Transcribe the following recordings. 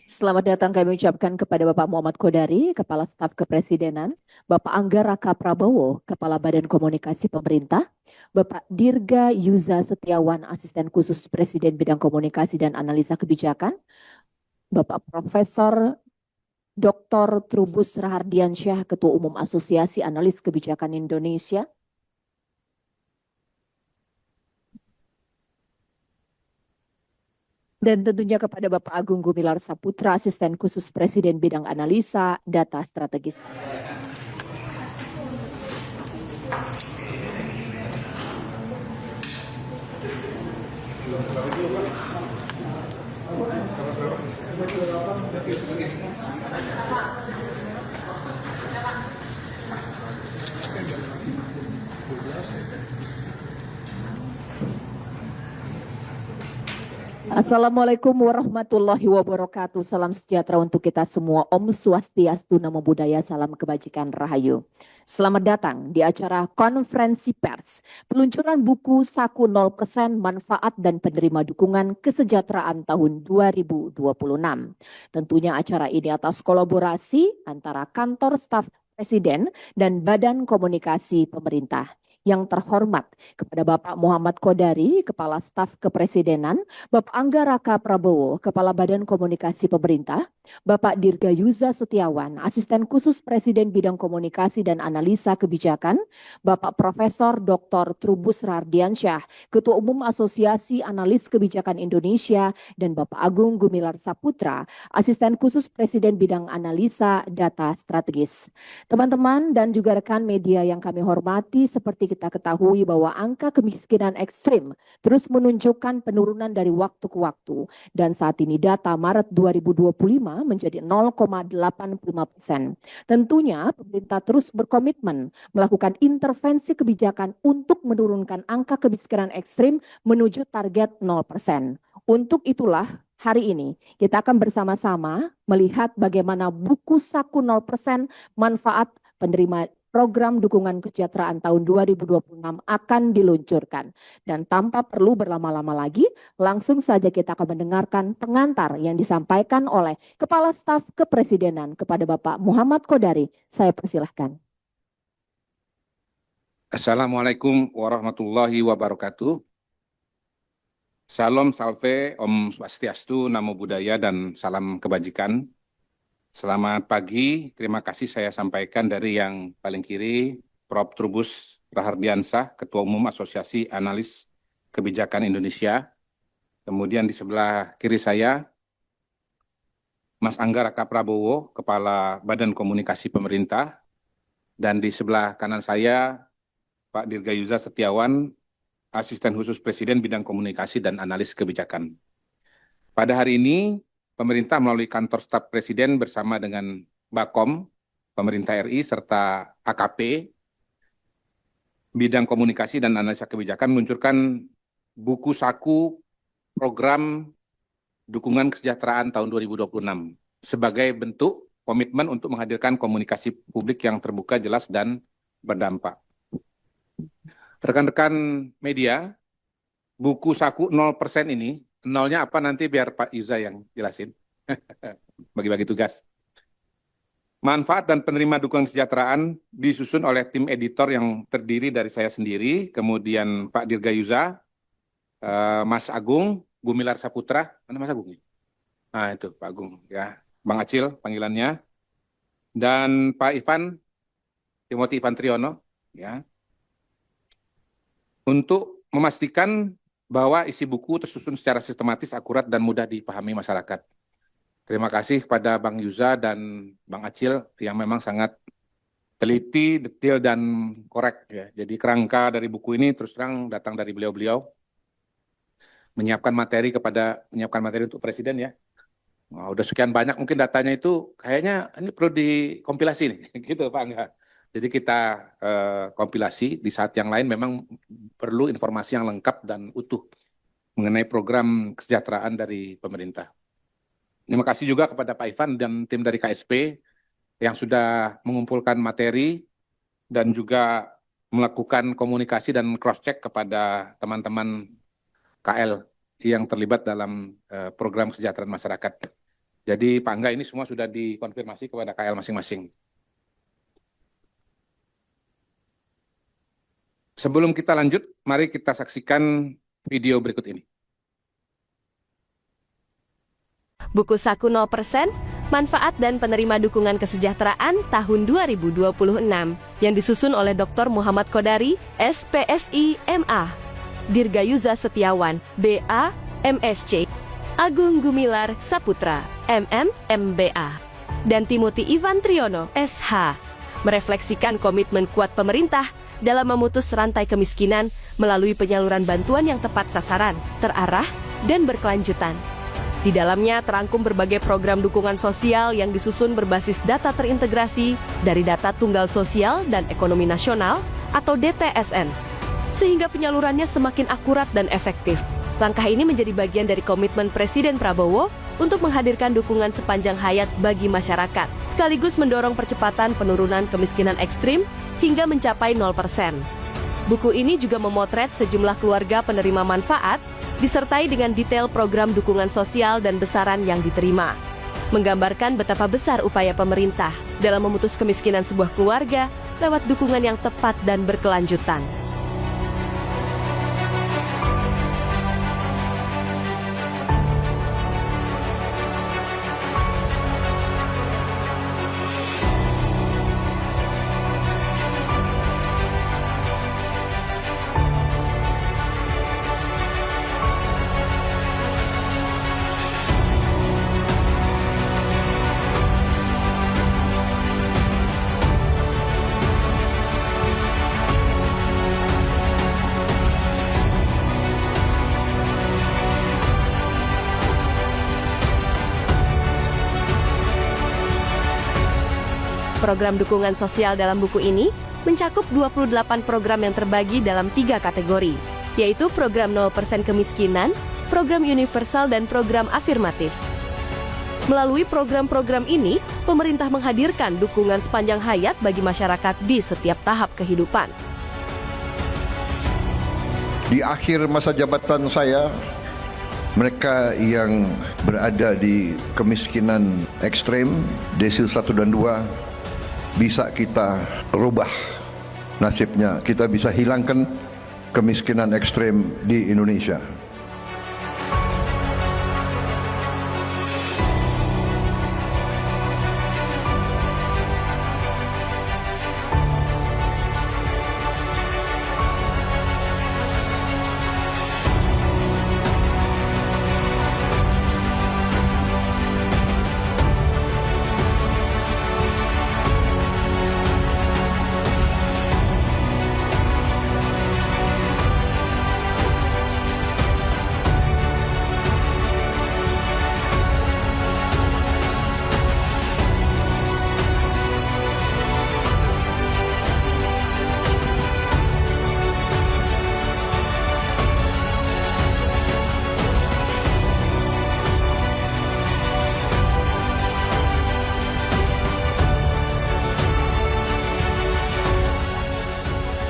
Selamat datang kami ucapkan kepada Bapak Muhammad Kodari, Kepala Staf Kepresidenan, Bapak Angga Raka Prabowo, Kepala Badan Komunikasi Pemerintah, Bapak Dirga Yuza Setiawan, Asisten Khusus Presiden Bidang Komunikasi dan Analisa Kebijakan, Bapak Profesor Dr. Trubus Rahardiansyah, Ketua Umum Asosiasi Analis Kebijakan Indonesia, dan tentunya kepada Bapak Agung Gumilar Saputra, Asisten Khusus Presiden Bidang Analisa Data Strategis. Assalamualaikum warahmatullahi wabarakatuh. Salam sejahtera untuk kita semua. Om Swastiastu, Namo Buddhaya, salam kebajikan rahayu. Selamat datang di acara konferensi pers peluncuran buku Saku 0% Manfaat dan Penerima Dukungan Kesejahteraan tahun 2026. Tentunya acara ini atas kolaborasi antara kantor staf Presiden dan Badan Komunikasi Pemerintah. Yang terhormat kepada Bapak Muhammad Kodari, Kepala Staf Kepresidenan, Bapak Angga Raka Prabowo, Kepala Badan Komunikasi Pemerintah, Bapak Dirga Yuza Setiawan, Asisten Khusus Presiden Bidang Komunikasi dan Analisa Kebijakan, Bapak Profesor Dr. Trubus Rahardiansyah, Ketua Umum Asosiasi Analis Kebijakan Indonesia, dan Bapak Agung Gumilar Saputra, Asisten Khusus Presiden Bidang Analisa Data Strategis. Teman-teman dan juga rekan media yang kami hormati, seperti kita ketahui bahwa angka kemiskinan ekstrim terus menunjukkan penurunan dari waktu ke waktu, dan saat ini data Maret 2025 menjadi 0,85%. Tentunya pemerintah terus berkomitmen melakukan intervensi kebijakan untuk menurunkan angka kemiskinan ekstrim menuju target 0%. Untuk itulah hari ini kita akan bersama-sama melihat bagaimana buku Saku 0% Manfaat Penerima Program Dukungan Kesejahteraan tahun 2026 akan diluncurkan. Dan tanpa perlu berlama-lama lagi, langsung saja kita akan mendengarkan pengantar yang disampaikan oleh Kepala Staf Kepresidenan kepada Bapak Muhammad Kodari. Saya persilahkan. Assalamualaikum warahmatullahi wabarakatuh. Salam salve, Om Swastiastu, Namo Buddhaya, dan salam kebajikan. Selamat pagi, terima kasih saya sampaikan dari yang paling kiri, Prof. Trubus Rahardiansyah, Ketua Umum Asosiasi Analis Kebijakan Indonesia. Kemudian di sebelah kiri saya, Mas Angga Raka Prabowo, Kepala Badan Komunikasi Pemerintah. Dan di sebelah kanan saya, Pak Dirga Yuza Setiawan, Asisten Khusus Presiden Bidang Komunikasi dan Analis Kebijakan. Pada hari ini, pemerintah melalui kantor staf Presiden bersama dengan Bakom, Pemerintah RI, serta AKP, Bidang Komunikasi dan Analisa Kebijakan meluncurkan buku Saku Program Dukungan Kesejahteraan tahun 2026 sebagai bentuk komitmen untuk menghadirkan komunikasi publik yang terbuka, jelas, dan berdampak. Rekan-rekan media, buku Saku 0% ini, nolnya apa nanti biar Pak Yuza yang jelasin. Bagi-bagi tugas. Manfaat dan penerima dukungan kesejahteraan disusun oleh tim editor yang terdiri dari saya sendiri, kemudian Pak Dirga Yuza, Mas Agung Gumilar Saputra, mana Mas Agung? Nah itu Pak Agung, ya, Bang Acil panggilannya, dan Pak Ivan, Timothy Ivan Triono, ya, untuk memastikan bahwa isi buku tersusun secara sistematis, akurat, dan mudah dipahami masyarakat. Terima kasih kepada Bang Yuza dan Bang Acil yang memang sangat teliti, detail, dan korek. Ya. Jadi kerangka dari buku ini terus terang datang dari beliau-beliau. Menyiapkan materi untuk Presiden ya. Nah, udah sekian banyak mungkin datanya itu kayaknya ini perlu dikompilasi nih, gitu Pak Angga. Jadi kita kompilasi, di saat yang lain memang perlu informasi yang lengkap dan utuh mengenai program kesejahteraan dari pemerintah. Terima kasih juga kepada Pak Ivan dan tim dari KSP yang sudah mengumpulkan materi dan juga melakukan komunikasi dan cross-check kepada teman-teman KL yang terlibat dalam program kesejahteraan masyarakat. Jadi Pak Angga ini semua sudah dikonfirmasi kepada KL masing-masing. Sebelum kita lanjut, mari kita saksikan video berikut ini. Buku Saku 0%, Manfaat dan Penerima Dukungan Kesejahteraan tahun 2026 yang disusun oleh Dr. Muhammad Kodari, SPSI, MA, Dirgayuza Setiawan, BA, MSc, Agung Gumilar Saputra, MM, MBA, dan Timothy Ivan Triono, SH, merefleksikan komitmen kuat pemerintah dalam memutus rantai kemiskinan melalui penyaluran bantuan yang tepat sasaran, terarah, dan berkelanjutan. Di dalamnya terangkum berbagai program dukungan sosial yang disusun berbasis data terintegrasi dari Data Tunggal Sosial dan Ekonomi Nasional atau DTSN, sehingga penyalurannya semakin akurat dan efektif. Langkah ini menjadi bagian dari komitmen Presiden Prabowo untuk menghadirkan dukungan sepanjang hayat bagi masyarakat, sekaligus mendorong percepatan penurunan kemiskinan ekstrim hingga mencapai 0%. Buku ini juga memotret sejumlah keluarga penerima manfaat, disertai dengan detail program dukungan sosial dan besaran yang diterima. Menggambarkan betapa besar upaya pemerintah dalam memutus kemiskinan sebuah keluarga lewat dukungan yang tepat dan berkelanjutan. Program dukungan sosial dalam buku ini mencakup 28 program yang terbagi dalam 3 kategori, yaitu program 0% kemiskinan, program universal, dan program afirmatif. Melalui program-program ini, pemerintah menghadirkan dukungan sepanjang hayat bagi masyarakat di setiap tahap kehidupan. Di akhir masa jabatan saya, mereka yang berada di kemiskinan ekstrem, desil 1 dan 2, bisa kita rubah nasibnya. Kita bisa hilangkan kemiskinan ekstrem di Indonesia.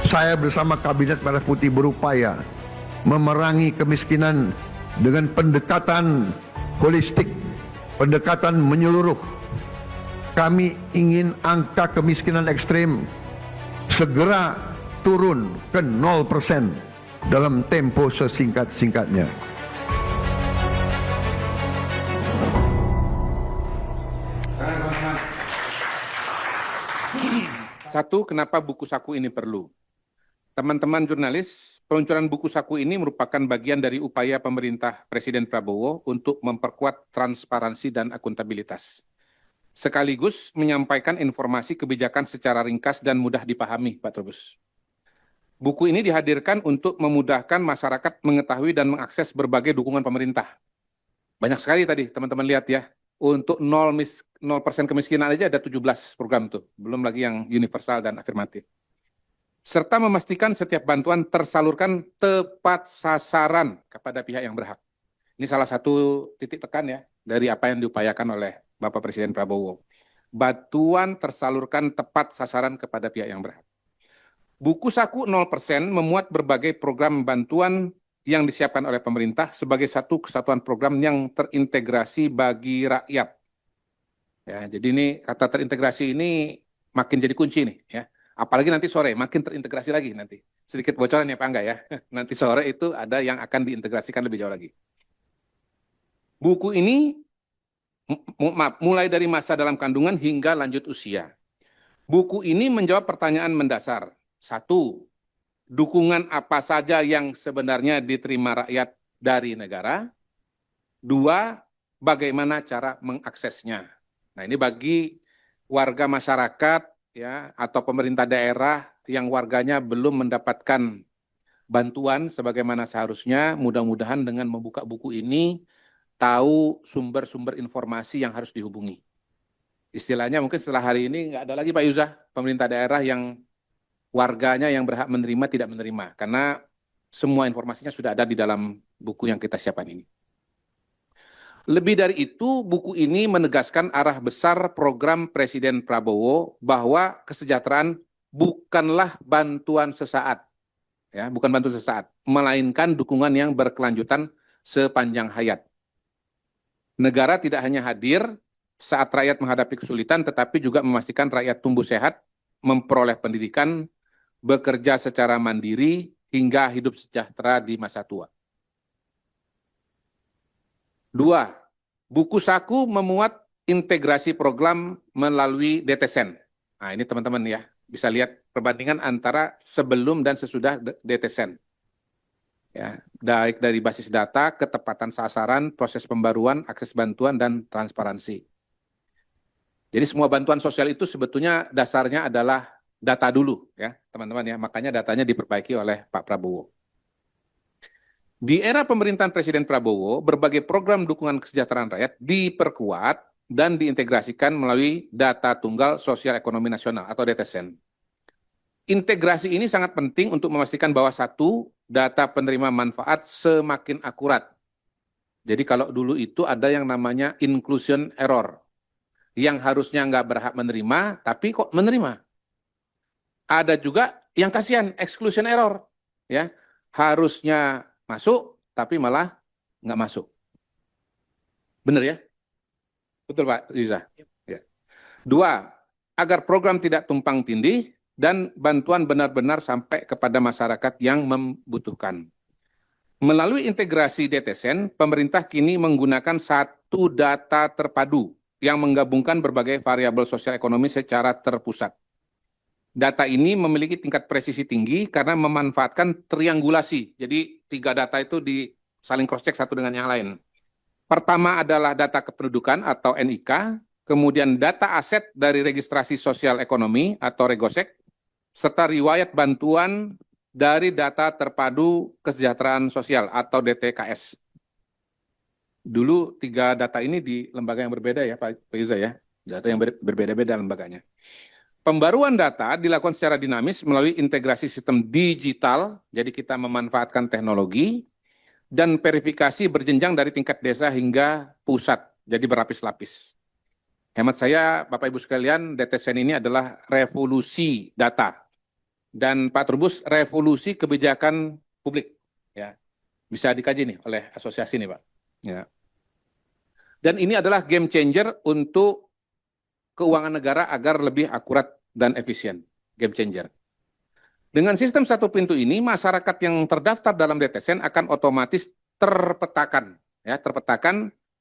Saya bersama Kabinet Merah Putih berupaya memerangi kemiskinan dengan pendekatan holistik, pendekatan menyeluruh. Kami ingin angka kemiskinan ekstrem segera turun ke 0% dalam tempo sesingkat-singkatnya. Satu, kenapa buku saku ini perlu? Teman-teman jurnalis, peluncuran buku saku ini merupakan bagian dari upaya pemerintah Presiden Prabowo untuk memperkuat transparansi dan akuntabilitas, sekaligus menyampaikan informasi kebijakan secara ringkas dan mudah dipahami, Pak Trubus. Buku ini dihadirkan untuk memudahkan masyarakat mengetahui dan mengakses berbagai dukungan pemerintah. Banyak sekali tadi teman-teman lihat ya, untuk 0% kemiskinan aja ada 17 program tuh, belum lagi yang universal dan afirmatif. Serta memastikan setiap bantuan tersalurkan tepat sasaran kepada pihak yang berhak. Ini salah satu titik tekan ya dari apa yang diupayakan oleh Bapak Presiden Prabowo. Bantuan tersalurkan tepat sasaran kepada pihak yang berhak. Buku saku 0% memuat berbagai program bantuan yang disiapkan oleh pemerintah sebagai satu kesatuan program yang terintegrasi bagi rakyat Ya, jadi ini kata terintegrasi ini makin jadi kunci nih ya. Apalagi nanti sore makin terintegrasi lagi nanti. Sedikit bocoran ya Pak Angga ya. Nanti sore itu ada yang akan diintegrasikan lebih jauh lagi. Buku ini mulai dari masa dalam kandungan hingga lanjut usia. Buku ini menjawab pertanyaan mendasar. Satu, dukungan apa saja yang sebenarnya diterima rakyat dari negara. Dua, bagaimana cara mengaksesnya. Nah, ini bagi warga masyarakat ya atau pemerintah daerah yang warganya belum mendapatkan bantuan sebagaimana seharusnya, mudah-mudahan dengan membuka buku ini tahu sumber-sumber informasi yang harus dihubungi. Istilahnya mungkin setelah hari ini nggak ada lagi Pak Yuzah, pemerintah daerah yang warganya yang berhak menerima tidak menerima, karena semua informasinya sudah ada di dalam buku yang kita siapkan ini. Lebih dari itu, buku ini menegaskan arah besar program Presiden Prabowo bahwa kesejahteraan bukanlah bantuan sesaat, ya, bukan bantuan sesaat, melainkan dukungan yang berkelanjutan sepanjang hayat. Negara tidak hanya hadir saat rakyat menghadapi kesulitan, tetapi juga memastikan rakyat tumbuh sehat, memperoleh pendidikan, bekerja secara mandiri, hingga hidup sejahtera di masa tua. Dua, buku saku memuat integrasi program melalui DTSEN. Nah, ini teman-teman ya, bisa lihat perbandingan antara sebelum dan sesudah DTSEN. Ya, baik dari basis data, ketepatan sasaran, proses pembaruan, akses bantuan, dan transparansi. Jadi semua bantuan sosial itu sebetulnya dasarnya adalah data dulu, ya teman-teman ya. Makanya datanya diperbaiki oleh Pak Prabowo. Di era pemerintahan Presiden Prabowo, berbagai program dukungan kesejahteraan rakyat diperkuat dan diintegrasikan melalui Data Tunggal Sosial Ekonomi Nasional atau DTSEN. Integrasi ini sangat penting untuk memastikan bahwa satu, data penerima manfaat semakin akurat. Jadi kalau dulu itu ada yang namanya inclusion error, yang harusnya nggak berhak menerima, tapi kok menerima. Ada juga yang kasihan, exclusion error, ya harusnya masuk, tapi malah nggak masuk. Benar ya? Betul Pak Riza? Ya. Dua, agar program tidak tumpang tindih dan bantuan benar-benar sampai kepada masyarakat yang membutuhkan. Melalui integrasi DTSEN, pemerintah kini menggunakan satu data terpadu yang menggabungkan berbagai variabel sosial ekonomi secara terpusat. Data ini memiliki tingkat presisi tinggi karena memanfaatkan triangulasi. Jadi 3 data itu saling cross-check satu dengan yang lain. Pertama adalah data kependudukan atau NIK, kemudian data aset dari registrasi sosial ekonomi atau Regosek, serta riwayat bantuan dari data terpadu kesejahteraan sosial atau DTKS. Dulu 3 data ini di lembaga yang berbeda ya Pak Yuza ya, data yang berbeda-beda lembaganya. Pembaruan data dilakukan secara dinamis melalui integrasi sistem digital, jadi kita memanfaatkan teknologi, dan verifikasi berjenjang dari tingkat desa hingga pusat, jadi berlapis-lapis. Hemat saya, Bapak Ibu sekalian, DTSEN ini adalah revolusi data. Dan Pak Trubus, revolusi kebijakan publik. Ya, bisa dikaji nih oleh asosiasi nih Pak. Ya. Dan ini adalah game changer untuk keuangan negara agar lebih akurat dan efisien, game changer. Dengan sistem satu pintu ini, masyarakat yang terdaftar dalam DTSEN akan otomatis terpetakan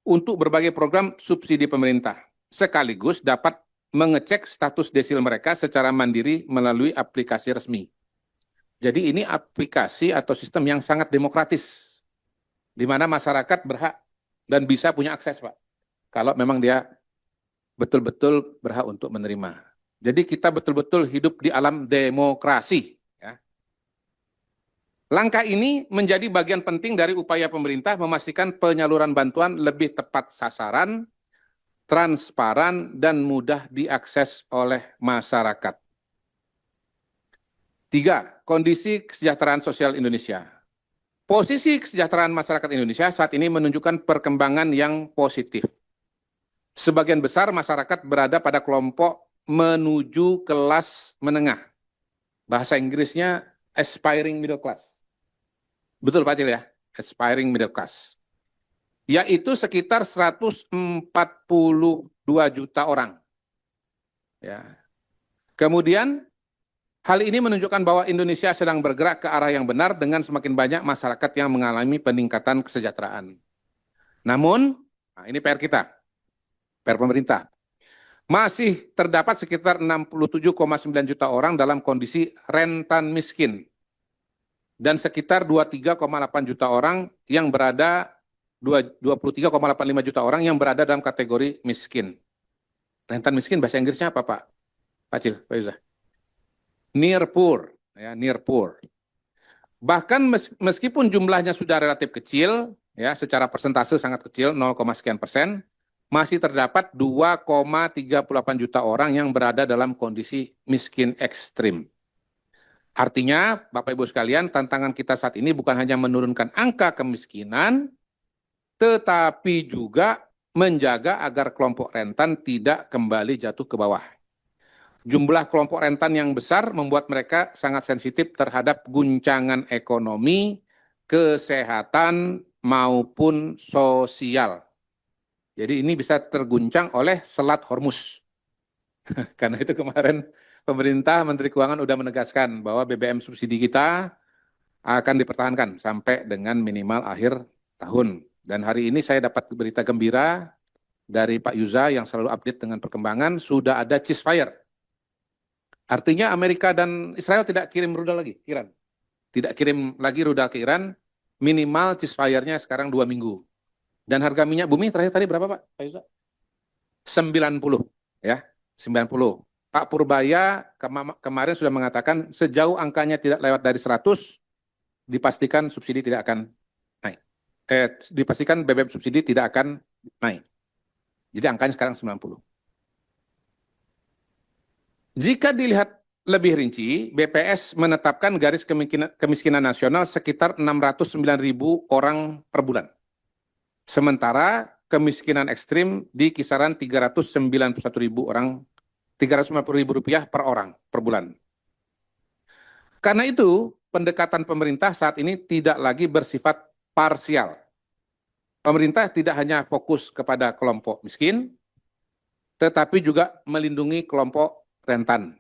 untuk berbagai program subsidi pemerintah, sekaligus dapat mengecek status desil mereka secara mandiri melalui aplikasi resmi. Jadi ini aplikasi atau sistem yang sangat demokratis, di mana masyarakat berhak dan bisa punya akses, Pak, kalau memang dia betul-betul berhak untuk menerima. Jadi kita betul-betul hidup di alam demokrasi. Ya. Langkah ini menjadi bagian penting dari upaya pemerintah memastikan penyaluran bantuan lebih tepat sasaran, transparan, dan mudah diakses oleh masyarakat. 3. Kondisi kesejahteraan sosial Indonesia. Posisi kesejahteraan masyarakat Indonesia saat ini menunjukkan perkembangan yang positif. Sebagian besar masyarakat berada pada kelompok menuju kelas menengah. Bahasa Inggrisnya aspiring middle class. Betul Pak Cil ya? Aspiring middle class. Yaitu sekitar 140 2 juta orang. Ya. Kemudian hal ini menunjukkan bahwa Indonesia sedang bergerak ke arah yang benar dengan semakin banyak masyarakat yang mengalami peningkatan kesejahteraan. Namun, nah ini PR kita, PR pemerintah. Masih terdapat sekitar 67,9 juta orang dalam kondisi rentan miskin. Dan sekitar 23,8 juta orang yang berada 23,85 juta orang yang berada dalam kategori miskin. Rentan miskin bahasa Inggrisnya apa, Pak? Pak Cil, Pak Yuza. Near poor, ya, near poor. Bahkan meskipun jumlahnya sudah relatif kecil, ya, secara persentase sangat kecil, 0, sekian persen, masih terdapat 2,38 juta orang yang berada dalam kondisi miskin ekstrim. Artinya, Bapak Ibu sekalian, tantangan kita saat ini bukan hanya menurunkan angka kemiskinan, tetapi juga menjaga agar kelompok rentan tidak kembali jatuh ke bawah. Jumlah kelompok rentan yang besar membuat mereka sangat sensitif terhadap guncangan ekonomi, kesehatan, maupun sosial. Jadi ini bisa terguncang oleh Selat Hormuz. Karena itu kemarin pemerintah, Menteri Keuangan sudah menegaskan bahwa BBM subsidi kita akan dipertahankan sampai dengan minimal akhir tahun. Dan hari ini saya dapat berita gembira dari Pak Yuza yang selalu update dengan perkembangan, sudah ada ceasefire. Artinya Amerika dan Israel tidak kirim rudal lagi, Iran. Tidak kirim lagi rudal ke Iran, minimal ceasefire-nya sekarang 2 minggu. Dan harga minyak bumi terakhir tadi berapa, Pak Yuza? 90, ya, 90. Pak Purbaya kemarin sudah mengatakan sejauh angkanya tidak lewat dari 100, dipastikan subsidi tidak akan naik. Dipastikan BBM subsidi tidak akan naik. Jadi angkanya sekarang 90. Jika dilihat lebih rinci, BPS menetapkan garis kemiskinan nasional sekitar 609.000 orang per bulan. Sementara kemiskinan ekstrim di kisaran 391.000 orang, 350.000 rupiah per orang per bulan. Karena itu, pendekatan pemerintah saat ini tidak lagi bersifat parsial. Pemerintah tidak hanya fokus kepada kelompok miskin, tetapi juga melindungi kelompok rentan.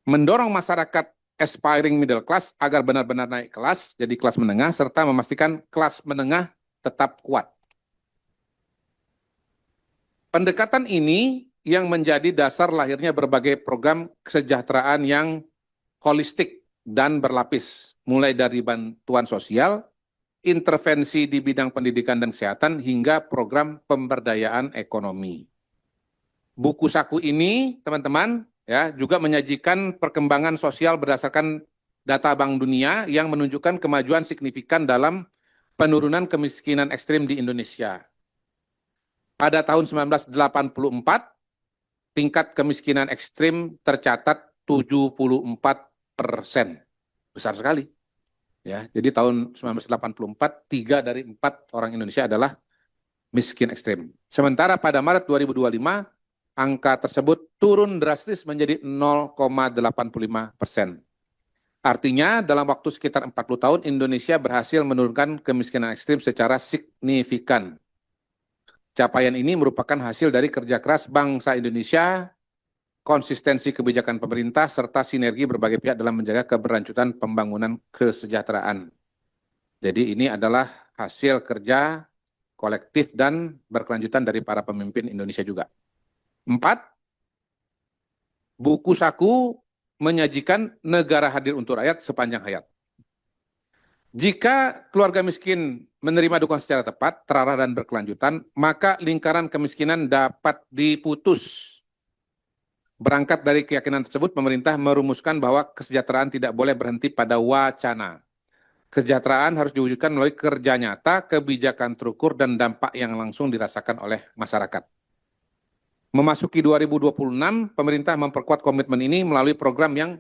Mendorong masyarakat aspiring middle class agar benar-benar naik kelas, jadi kelas menengah, serta memastikan kelas menengah tetap kuat. Pendekatan ini yang menjadi dasar lahirnya berbagai program kesejahteraan yang holistik dan berlapis, mulai dari bantuan sosial, intervensi di bidang pendidikan dan kesehatan, hingga program pemberdayaan ekonomi. Buku saku ini, teman-teman, ya, juga menyajikan perkembangan sosial berdasarkan data Bank Dunia yang menunjukkan kemajuan signifikan dalam penurunan kemiskinan ekstrim di Indonesia. Pada tahun 1984, tingkat kemiskinan ekstrim tercatat 74%. Besar sekali. Ya, jadi tahun 1984, 3 dari 4 orang Indonesia adalah miskin ekstrim. Sementara pada Maret 2025, angka tersebut turun drastis menjadi 0,85%. Artinya dalam waktu sekitar 40 tahun Indonesia berhasil menurunkan kemiskinan ekstrim secara signifikan. Capaian ini merupakan hasil dari kerja keras bangsa Indonesia, konsistensi kebijakan pemerintah, serta sinergi berbagai pihak dalam menjaga keberlanjutan pembangunan kesejahteraan. Jadi ini adalah hasil kerja kolektif dan berkelanjutan dari para pemimpin Indonesia juga. 4, buku saku menyajikan negara hadir untuk rakyat sepanjang hayat. Jika keluarga miskin menerima dukungan secara tepat, terarah dan berkelanjutan, maka lingkaran kemiskinan dapat diputus. Berangkat dari keyakinan tersebut, pemerintah merumuskan bahwa kesejahteraan tidak boleh berhenti pada wacana. Kesejahteraan harus diwujudkan melalui kerja nyata, kebijakan terukur, dan dampak yang langsung dirasakan oleh masyarakat. Memasuki 2026, pemerintah memperkuat komitmen ini melalui program yang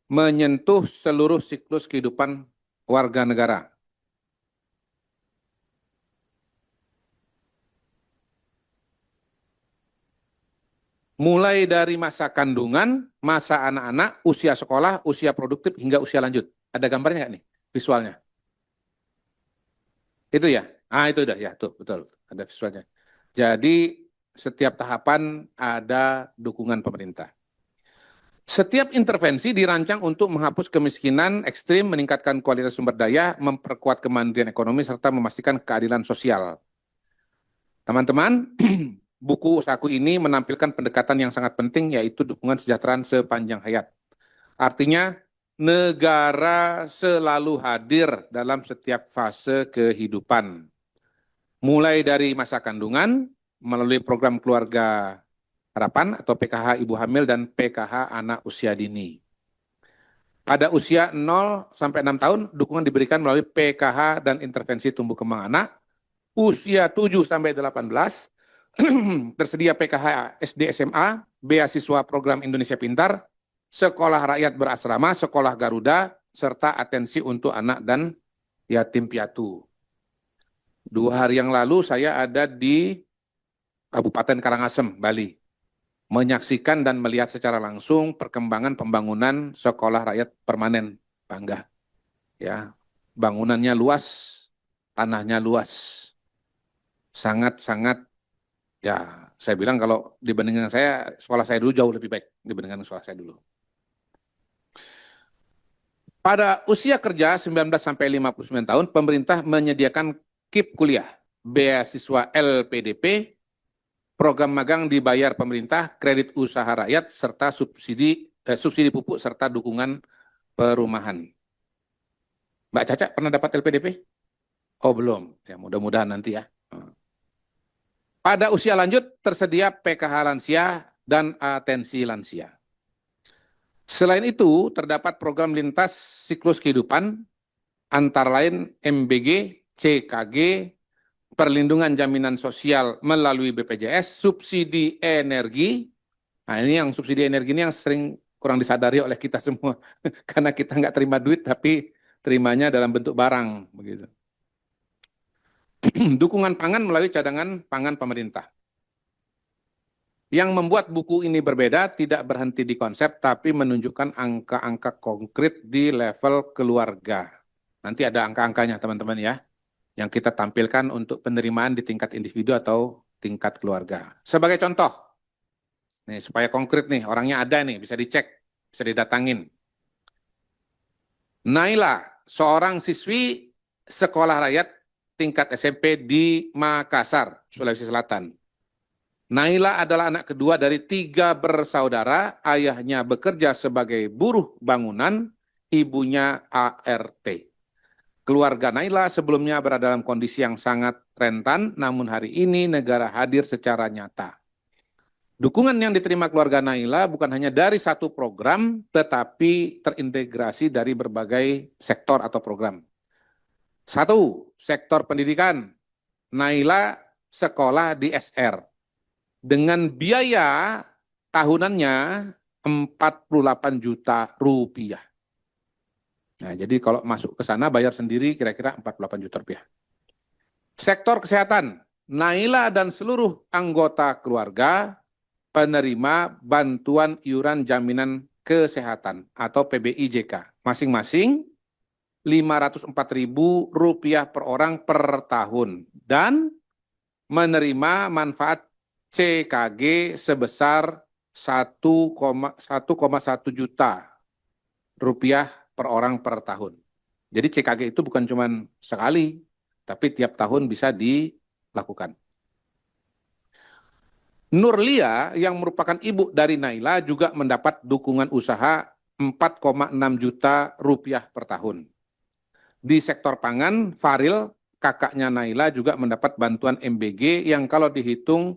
menyentuh seluruh siklus kehidupan warga negara. Mulai dari masa kandungan, masa anak-anak, usia sekolah, usia produktif, hingga usia lanjut. Ada gambarnya nggak nih, visualnya? Itu ya? Ah, itu udah ya, tuh betul, ada visualnya. Jadi setiap tahapan ada dukungan pemerintah. Setiap intervensi dirancang untuk menghapus kemiskinan ekstrim, meningkatkan kualitas sumber daya, memperkuat kemandirian ekonomi, serta memastikan keadilan sosial. Teman-teman, buku usahaku ini menampilkan pendekatan yang sangat penting, yaitu dukungan kesejahteraan sepanjang hayat. Artinya, negara selalu hadir dalam setiap fase kehidupan. Mulai dari masa kandungan, melalui program keluarga harapan atau PKH ibu hamil dan PKH anak usia dini. Pada usia 0 sampai 6 tahun, dukungan diberikan melalui PKH dan intervensi tumbuh kembang anak. Usia 7 sampai 18, tersedia PKH SD SMA, beasiswa program Indonesia Pintar, sekolah rakyat berasrama, sekolah Garuda, serta atensi untuk anak dan yatim piatu. 2 hari yang lalu saya ada di Kabupaten Karangasem, Bali, menyaksikan dan melihat secara langsung perkembangan pembangunan sekolah rakyat permanen. Bangga. Ya, bangunannya luas, tanahnya luas. Sangat-sangat, ya saya bilang kalau dibandingkan saya, sekolah saya dulu jauh lebih baik dibandingkan sekolah saya dulu. Pada usia kerja 19 sampai 59 tahun, pemerintah menyediakan KIP kuliah, beasiswa LPDP, program magang dibayar pemerintah, kredit usaha rakyat, serta subsidi pupuk serta dukungan perumahan. Mbak Caca pernah dapat LPDP? Oh belum, ya mudah-mudahan nanti ya. Pada usia lanjut tersedia PKH lansia dan atensi lansia. Selain itu, terdapat program lintas siklus kehidupan, antara lain MBG, CKG, perlindungan jaminan sosial melalui BPJS, subsidi energi. Nah ini yang subsidi energi ini yang sering kurang disadari oleh kita semua. Karena kita nggak terima duit, tapi terimanya dalam bentuk barang. Begitu. Dukungan pangan melalui cadangan pangan pemerintah. Yang membuat buku ini berbeda tidak berhenti di konsep, tapi menunjukkan angka-angka konkret di level keluarga. Nanti ada angka-angkanya teman-teman ya, yang kita tampilkan untuk penerimaan di tingkat individu atau tingkat keluarga. Sebagai contoh, nih supaya konkret nih, orangnya ada nih, bisa dicek, bisa didatangin. Naila, seorang siswi sekolah rakyat tingkat SMP di Makassar, Sulawesi Selatan. Naila adalah anak kedua dari 3 bersaudara, ayahnya bekerja sebagai buruh bangunan, ibunya ART. Keluarga Naila sebelumnya berada dalam kondisi yang sangat rentan, namun hari ini negara hadir secara nyata. Dukungan yang diterima keluarga Naila bukan hanya dari satu program, tetapi terintegrasi dari berbagai sektor atau program. 1. Sektor pendidikan. Naila sekolah di SR. Dengan biaya tahunannya 48 juta rupiah. Nah, jadi kalau masuk ke sana bayar sendiri kira-kira 48 juta rupiah. Sektor kesehatan, Naila dan seluruh anggota keluarga penerima bantuan iuran jaminan kesehatan atau PBIJK. Masing-masing Rp504.000 per orang per tahun. Dan menerima manfaat CKG sebesar 1,1 juta rupiah per orang per tahun. Jadi CKG itu bukan cuma sekali, tapi tiap tahun bisa dilakukan. Nurlia yang merupakan ibu dari Naila juga mendapat dukungan usaha 4,6 juta rupiah per tahun. Di sektor pangan, Faril, kakaknya Naila juga mendapat bantuan MBG yang kalau dihitung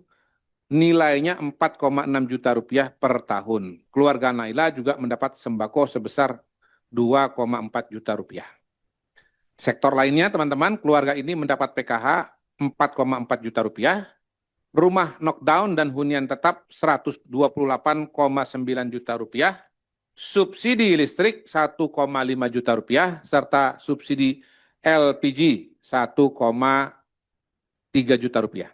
nilainya 4,6 juta rupiah per tahun. Keluarga Naila juga mendapat sembako sebesar 2,4 juta rupiah. Sektor lainnya teman-teman, keluarga ini mendapat PKH 4,4 juta rupiah, rumah knockdown dan hunian tetap 128,9 juta rupiah, subsidi listrik 1,5 juta rupiah, serta subsidi LPG 1,3 juta rupiah.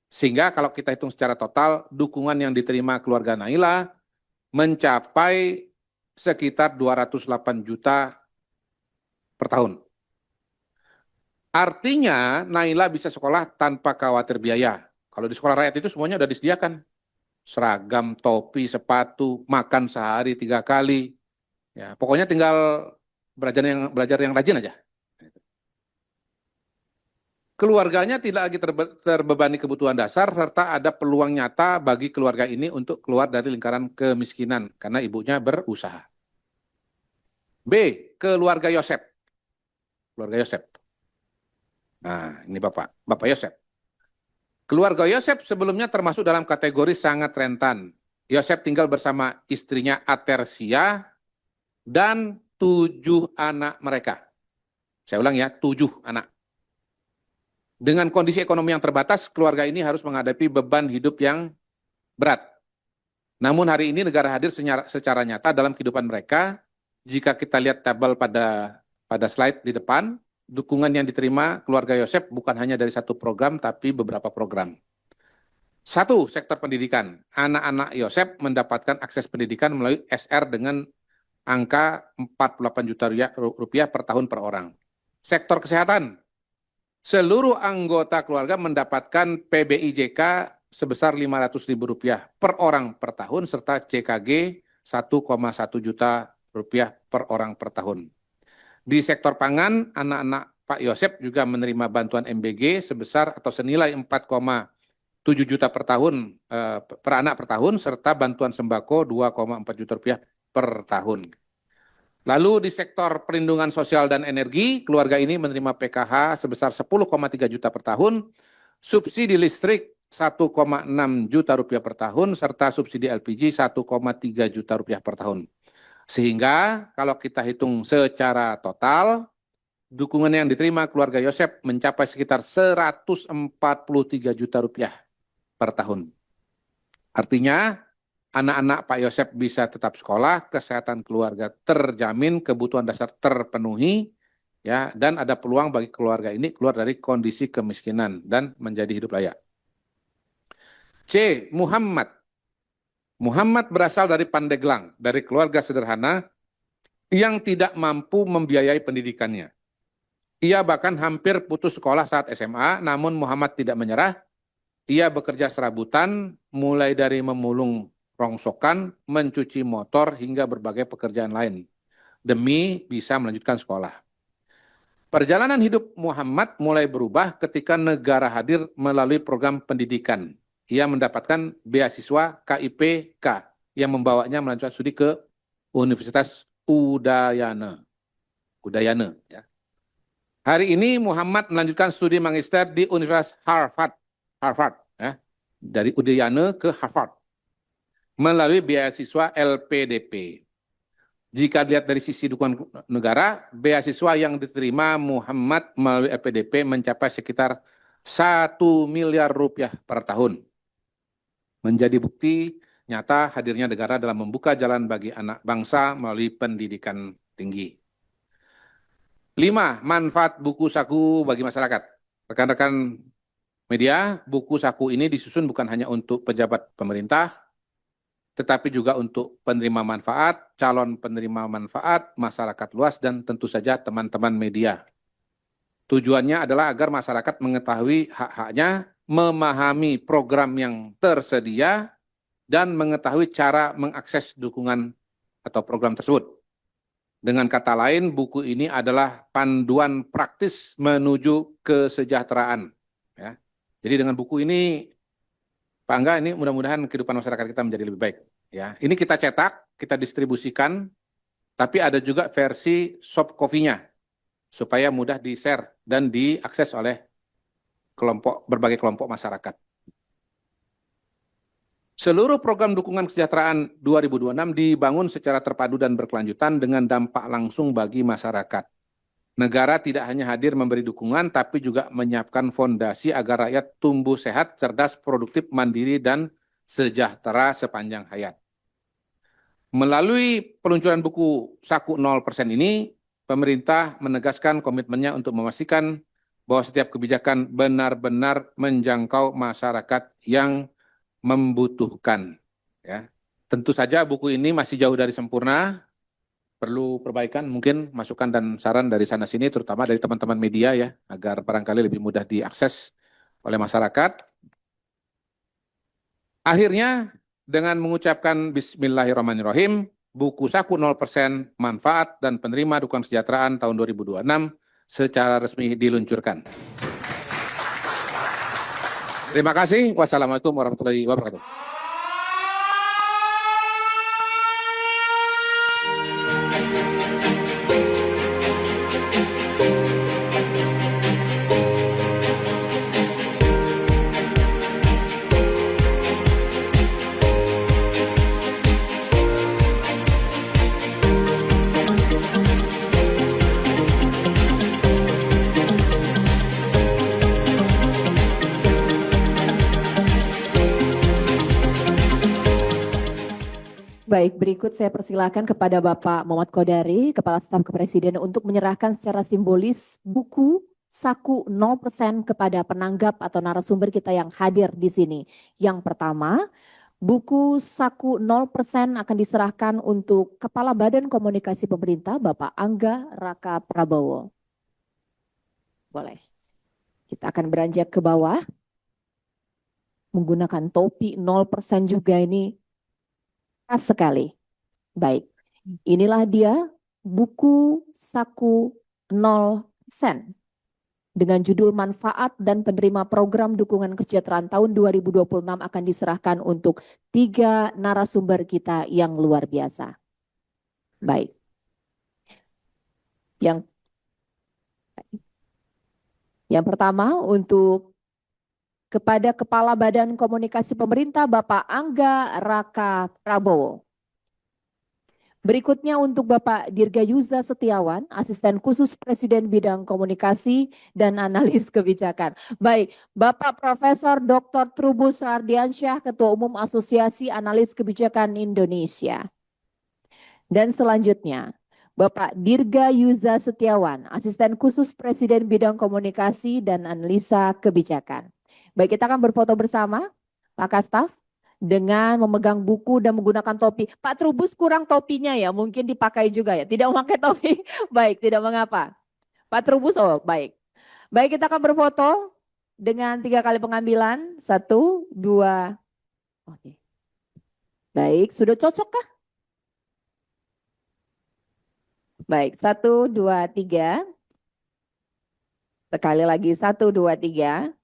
Sehingga kalau kita hitung secara total, dukungan yang diterima keluarga Naila mencapai sekitar 208 juta per tahun. Artinya Naila bisa sekolah tanpa khawatir biaya. Kalau di sekolah rakyat itu semuanya udah disediakan. Seragam, topi, sepatu, makan sehari 3 kali. Ya, pokoknya tinggal belajar yang rajin aja. Keluarganya tidak lagi terbebani kebutuhan dasar, serta ada peluang nyata bagi keluarga ini untuk keluar dari lingkaran kemiskinan, karena ibunya berusaha. B. Keluarga Yosep. Keluarga Yosep. Nah, ini Bapak Yosep. Keluarga Yosep sebelumnya termasuk dalam kategori sangat rentan. Yosep tinggal bersama istrinya Atersia dan 7 anak mereka. Saya ulang ya, 7 anak. Dengan kondisi ekonomi yang terbatas, keluarga ini harus menghadapi beban hidup yang berat. Namun hari ini negara hadir secara nyata dalam kehidupan mereka. Jika kita lihat tabel pada slide di depan, dukungan yang diterima keluarga Yosep bukan hanya dari satu program, tapi beberapa program. 1. Sektor pendidikan. Anak-anak Yosep mendapatkan akses pendidikan melalui SR dengan angka 48 juta rupiah per tahun per orang. Sektor kesehatan. Seluruh anggota keluarga mendapatkan PBIJK sebesar Rp500.000 per orang per tahun, serta CKG 1,1 juta rupiah per orang per tahun. Di sektor pangan, anak-anak Pak Yosep juga menerima bantuan MBG sebesar atau senilai 4,7 juta per tahun per anak per tahun, serta bantuan sembako 2,4 juta rupiah per tahun. Lalu di sektor perlindungan sosial dan energi, keluarga ini menerima PKH sebesar 10,3 juta per tahun, subsidi listrik 1,6 juta rupiah per tahun, serta subsidi LPG 1,3 juta rupiah per tahun. Sehingga kalau kita hitung secara total, dukungan yang diterima keluarga Yosep mencapai sekitar 143 juta rupiah per tahun. Artinya, anak-anak Pak Yosep bisa tetap sekolah, kesehatan keluarga terjamin, kebutuhan dasar terpenuhi, ya, dan ada peluang bagi keluarga ini keluar dari kondisi kemiskinan dan menjadi hidup layak. C. Muhammad. Muhammad berasal dari Pandeglang, dari keluarga sederhana yang tidak mampu membiayai pendidikannya. Ia bahkan hampir putus sekolah saat SMA, namun Muhammad tidak menyerah. Ia bekerja serabutan, mulai dari memulung rongsokan, mencuci motor, hingga berbagai pekerjaan lain, demi bisa melanjutkan sekolah. Perjalanan hidup Muhammad mulai berubah ketika negara hadir melalui program pendidikan. Ia mendapatkan beasiswa KIPK yang membawanya melanjutkan studi ke Universitas Udayana. Ya. Hari ini Muhammad melanjutkan studi magister di Universitas Harvard, ya, dari Udayana ke Harvard, melalui beasiswa LPDP. Jika dilihat dari sisi dukungan negara, beasiswa yang diterima Muhammad melalui LPDP mencapai sekitar 1 miliar rupiah per tahun. Menjadi bukti nyata hadirnya negara dalam membuka jalan bagi anak bangsa melalui pendidikan tinggi. 5. Manfaat buku saku bagi masyarakat. Rekan-rekan media, buku saku ini disusun bukan hanya untuk pejabat pemerintah, tetapi juga untuk penerima manfaat, calon penerima manfaat, masyarakat luas, dan tentu saja teman-teman media. Tujuannya adalah agar masyarakat mengetahui hak-haknya, memahami program yang tersedia, dan mengetahui cara mengakses dukungan atau program tersebut. Dengan kata lain, buku ini adalah panduan praktis menuju kesejahteraan. Ya. Jadi dengan buku ini, Pak Angga, ini mudah-mudahan kehidupan masyarakat kita menjadi lebih baik. Ya, ini kita cetak, kita distribusikan, tapi ada juga versi soft copy-nya supaya mudah di-share dan diakses oleh berbagai kelompok masyarakat. Seluruh program dukungan kesejahteraan 2026 dibangun secara terpadu dan berkelanjutan dengan dampak langsung bagi masyarakat. Negara tidak hanya hadir memberi dukungan, tapi juga menyiapkan fondasi agar rakyat tumbuh sehat, cerdas, produktif, mandiri, dan sejahtera sepanjang hayat. Melalui peluncuran buku Saku 0% ini, pemerintah menegaskan komitmennya untuk memastikan bahwa setiap kebijakan benar-benar menjangkau masyarakat yang membutuhkan. Ya. Tentu saja buku ini masih jauh dari sempurna, perlu perbaikan, mungkin masukan dan saran dari sana-sini, terutama dari teman-teman media ya, agar barangkali lebih mudah diakses oleh masyarakat. Akhirnya, dengan mengucapkan Bismillahirrahmanirrahim, buku saku 0% manfaat dan penerima dukungan kesejahteraan tahun 2026 secara resmi diluncurkan. Terima kasih. Wassalamualaikum warahmatullahi wabarakatuh. Baik, berikut saya persilakan kepada Bapak Muhammad Kodari, Kepala Staf Kepresidenan untuk menyerahkan secara simbolis buku saku 0% kepada penanggap atau narasumber kita yang hadir di sini. Yang pertama, buku saku 0% akan diserahkan untuk Kepala Badan Komunikasi Pemerintah Bapak Angga Raka Prabowo. Boleh. Kita akan beranjak ke bawah. Menggunakan topi 0% juga ini pas sekali. Baik, inilah dia buku saku 0% dengan judul Manfaat dan Penerima Program Dukungan Kesejahteraan tahun 2026 akan diserahkan untuk 3 narasumber kita yang luar biasa. Baik. Yang pertama untuk kepada Kepala Badan Komunikasi Pemerintah Bapak Angga Raka Prabowo. Berikutnya untuk Bapak Dirgayuza Setiawan, Asisten Khusus Presiden Bidang Komunikasi dan Analis Kebijakan. Baik, Bapak Profesor Dr. Trubus Rahardiansyah, Ketua Umum Asosiasi Analis Kebijakan Indonesia. Dan selanjutnya, Bapak Dirgayuza Setiawan, Asisten Khusus Presiden Bidang Komunikasi dan Analisa Kebijakan. Baik, kita akan berfoto bersama, Pak Kastaf, dengan memegang buku dan menggunakan topi. Pak Trubus kurang topinya ya, mungkin dipakai juga ya. Tidak memakai topi, baik, tidak mengapa. Pak Trubus, oh baik. Baik, kita akan berfoto dengan 3 kali pengambilan. 1, 2, oke. Baik, sudah cocok kah? Baik, 1, 2, 3. Sekali lagi, 1, 2, 3.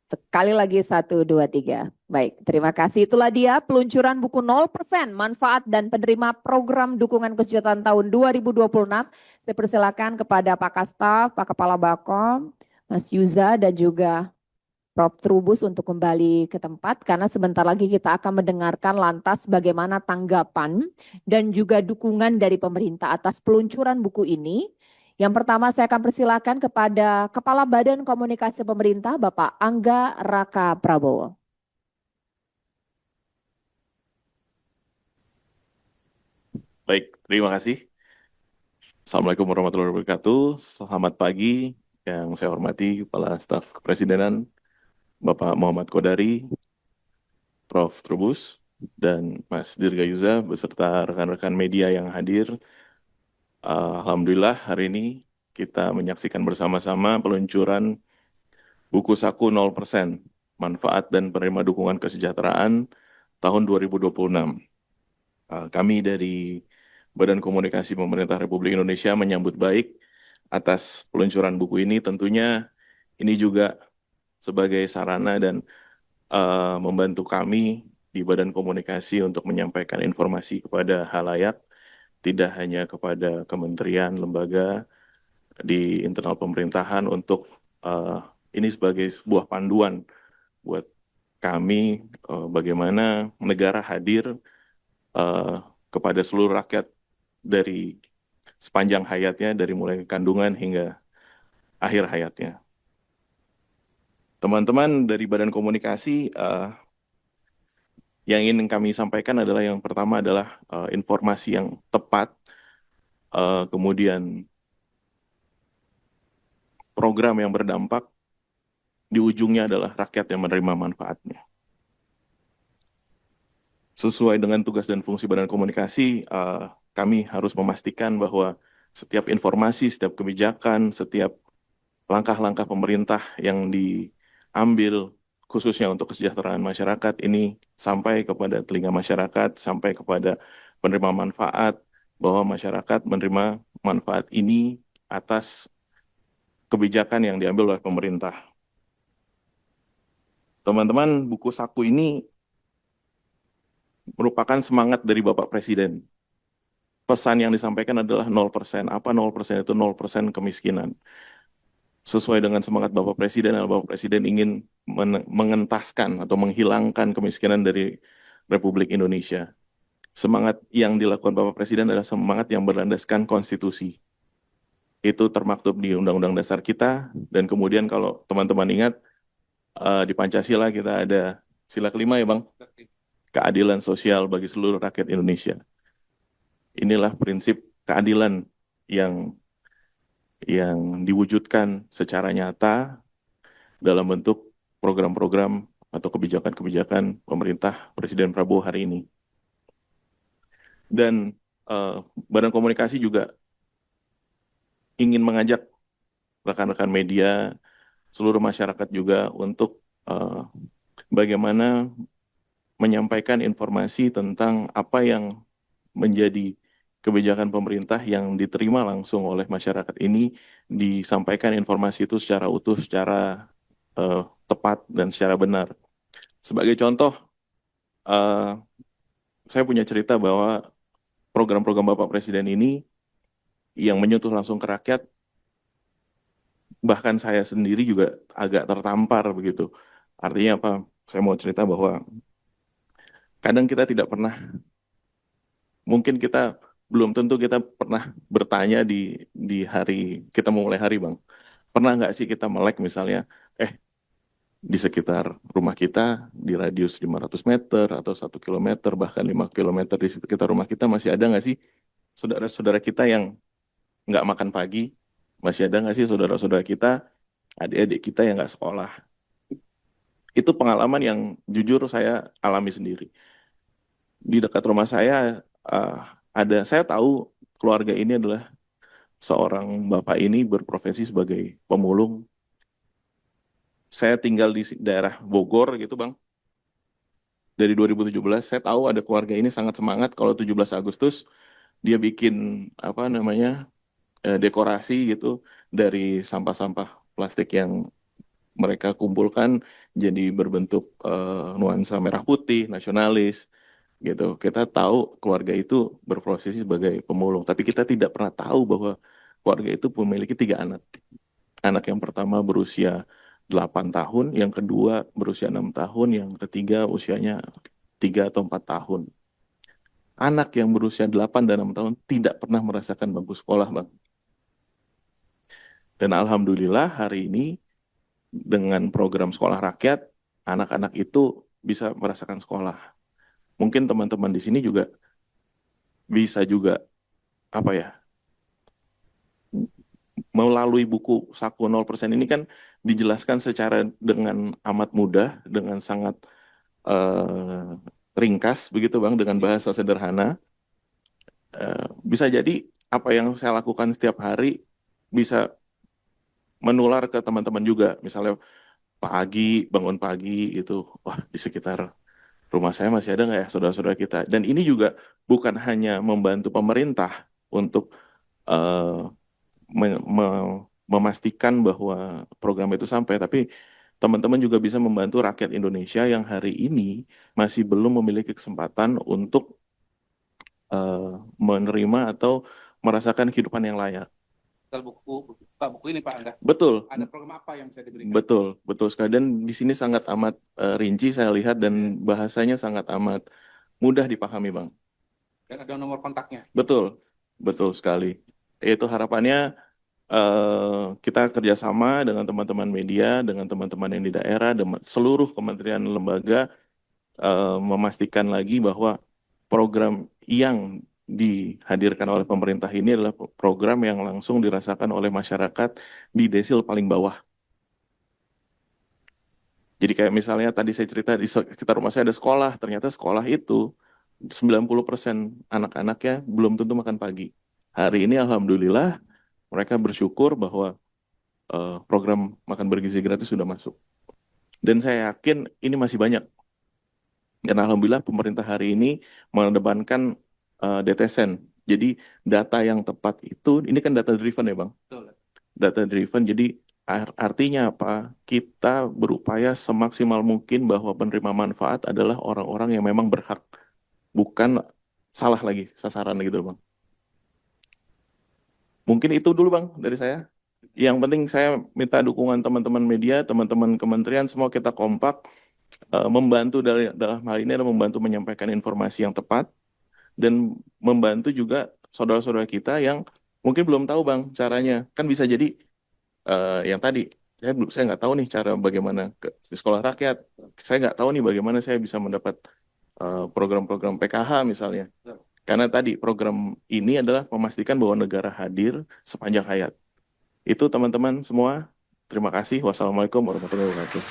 Sekali lagi 1, 2, 3. Baik, terima kasih. Itulah dia peluncuran buku 0% manfaat dan penerima program dukungan kesejahteraan tahun 2026. Saya persilakan kepada Pak Kastaf, Pak Kepala Bakom, Mas Yuza dan juga Prof. Trubus untuk kembali ke tempat karena sebentar lagi kita akan mendengarkan lantas bagaimana tanggapan dan juga dukungan dari pemerintah atas peluncuran buku ini. Yang pertama saya akan persilakan kepada Kepala Badan Komunikasi Pemerintah Bapak Angga Raka Prabowo. Baik, terima kasih. Assalamualaikum warahmatullahi wabarakatuh. Selamat pagi yang saya hormati Kepala Staf Kepresidenan Bapak Muhammad Kodari, Prof. Trubus, dan Mas Dirgayuza beserta rekan-rekan media yang hadir. Alhamdulillah hari ini kita menyaksikan bersama-sama peluncuran buku saku 0% manfaat dan penerima dukungan kesejahteraan tahun 2026. Kami dari Badan Komunikasi Pemerintah Republik Indonesia menyambut baik atas peluncuran buku ini. Tentunya ini juga sebagai sarana dan membantu kami di Badan Komunikasi untuk menyampaikan informasi kepada halayak, tidak hanya kepada kementerian, lembaga di internal pemerintahan untuk ini sebagai sebuah panduan buat kami bagaimana negara hadir kepada seluruh rakyat dari sepanjang hayatnya, dari mulai kandungan hingga akhir hayatnya. Teman-teman dari Badan Komunikasi, yang ingin kami sampaikan adalah yang pertama adalah informasi yang tepat, kemudian program yang berdampak, di ujungnya adalah rakyat yang menerima manfaatnya. Sesuai dengan tugas dan fungsi Badan Komunikasi, kami harus memastikan bahwa setiap informasi, setiap kebijakan, setiap langkah-langkah pemerintah yang diambil khususnya untuk kesejahteraan masyarakat ini sampai kepada telinga masyarakat, sampai kepada penerima manfaat, bahwa masyarakat menerima manfaat ini atas kebijakan yang diambil oleh pemerintah. Teman-teman, buku saku ini merupakan semangat dari Bapak Presiden. Pesan yang disampaikan adalah 0%. Apa 0%? Itu 0% kemiskinan. Sesuai dengan semangat Bapak Presiden, Bapak Presiden ingin mengentaskan atau menghilangkan kemiskinan dari Republik Indonesia. Semangat yang dilakukan Bapak Presiden adalah semangat yang berlandaskan konstitusi. Itu termaktub di Undang-Undang Dasar kita, dan kemudian kalau teman-teman ingat, di Pancasila kita ada sila kelima ya Bang, keadilan sosial bagi seluruh rakyat Indonesia. Inilah prinsip keadilan yang diwujudkan secara nyata dalam bentuk program-program atau kebijakan-kebijakan pemerintah Presiden Prabowo hari ini. Dan Badan Komunikasi juga ingin mengajak rekan-rekan media, seluruh masyarakat juga untuk bagaimana menyampaikan informasi tentang apa yang menjadi kebijakan pemerintah yang diterima langsung oleh masyarakat ini, disampaikan informasi itu secara utuh, secara tepat, dan secara benar. Sebagai contoh, saya punya cerita bahwa program-program Bapak Presiden ini yang menyentuh langsung ke rakyat, bahkan saya sendiri juga agak tertampar begitu. Artinya apa? Saya mau cerita bahwa kadang kita tidak pernah, mungkin kita belum tentu kita pernah bertanya di hari kita memulai hari Bang. Pernah nggak sih kita melek misalnya, di sekitar rumah kita, di radius 500 meter atau 1 kilometer, bahkan 5 kilometer di sekitar rumah kita masih ada nggak sih saudara-saudara kita yang nggak makan pagi? Masih ada nggak sih saudara-saudara kita, adik-adik kita yang nggak sekolah? Itu pengalaman yang jujur saya alami sendiri. Di dekat rumah saya saya tahu keluarga ini adalah seorang bapak ini berprofesi sebagai pemulung. Saya tinggal di daerah Bogor gitu Bang. Dari 2017 saya tahu ada keluarga ini sangat semangat kalau 17 Agustus dia bikin dekorasi gitu dari sampah-sampah plastik yang mereka kumpulkan jadi berbentuk nuansa merah putih, nasionalis gitu. Kita tahu keluarga itu berprofesi sebagai pemulung, tapi kita tidak pernah tahu bahwa keluarga itu memiliki 3 anak. Anak yang pertama berusia 8 tahun, yang kedua berusia 6 tahun, yang ketiga usianya 3 atau 4 tahun. Anak yang berusia 8 dan 6 tahun tidak pernah merasakan bangku sekolah, Bang. Dan alhamdulillah hari ini dengan program sekolah rakyat, anak-anak itu bisa merasakan sekolah. Mungkin teman-teman di sini juga bisa juga melalui buku Saku 0% ini kan dijelaskan secara dengan amat mudah, dengan sangat ringkas begitu Bang, dengan bahasa sederhana. Bisa jadi apa yang saya lakukan setiap hari bisa menular ke teman-teman juga. Misalnya bangun pagi itu, wah di sekitar rumah saya masih ada nggak ya saudara-saudara kita. Dan ini juga bukan hanya membantu pemerintah untuk memastikan bahwa program itu sampai, tapi teman-teman juga bisa membantu rakyat Indonesia yang hari ini masih belum memiliki kesempatan untuk menerima atau merasakan kehidupan yang layak. Buku ini Pak Angga. Betul. Ada program apa yang bisa diberikan? Betul sekali. Dan di sini sangat amat rinci saya lihat dan bahasanya sangat amat mudah dipahami, Bang. Dan ada nomor kontaknya. Betul sekali. Itu harapannya kita kerjasama dengan teman-teman media, dengan teman-teman yang di daerah, seluruh kementerian lembaga memastikan lagi bahwa program yang dihadirkan oleh pemerintah ini adalah program yang langsung dirasakan oleh masyarakat di desil paling bawah. Jadi kayak misalnya tadi saya cerita di sekitar rumah saya ada sekolah, ternyata sekolah itu 90% anak-anaknya belum tentu makan pagi. Hari ini alhamdulillah mereka bersyukur bahwa program makan bergizi gratis sudah masuk. Dan saya yakin ini masih banyak. Dan alhamdulillah pemerintah hari ini mengedepankan DTSEN. Jadi data yang tepat itu, ini kan data driven ya Bang? Data driven, jadi artinya apa? Kita berupaya semaksimal mungkin bahwa penerima manfaat adalah orang-orang yang memang berhak. Bukan salah lagi sasaran gitu Bang. Mungkin itu dulu Bang dari saya. Yang penting saya minta dukungan teman-teman media, teman-teman kementerian, semua kita kompak membantu dalam hal ini adalah membantu menyampaikan informasi yang tepat dan membantu juga saudara-saudara kita yang mungkin belum tahu Bang caranya. Kan bisa jadi yang tadi saya nggak tahu nih cara bagaimana di sekolah rakyat. Saya nggak tahu nih bagaimana saya bisa mendapat program-program PKH misalnya. Karena tadi program ini adalah memastikan bahwa negara hadir sepanjang hayat. Itu teman-teman semua. Terima kasih. Wassalamualaikum warahmatullahi wabarakatuh.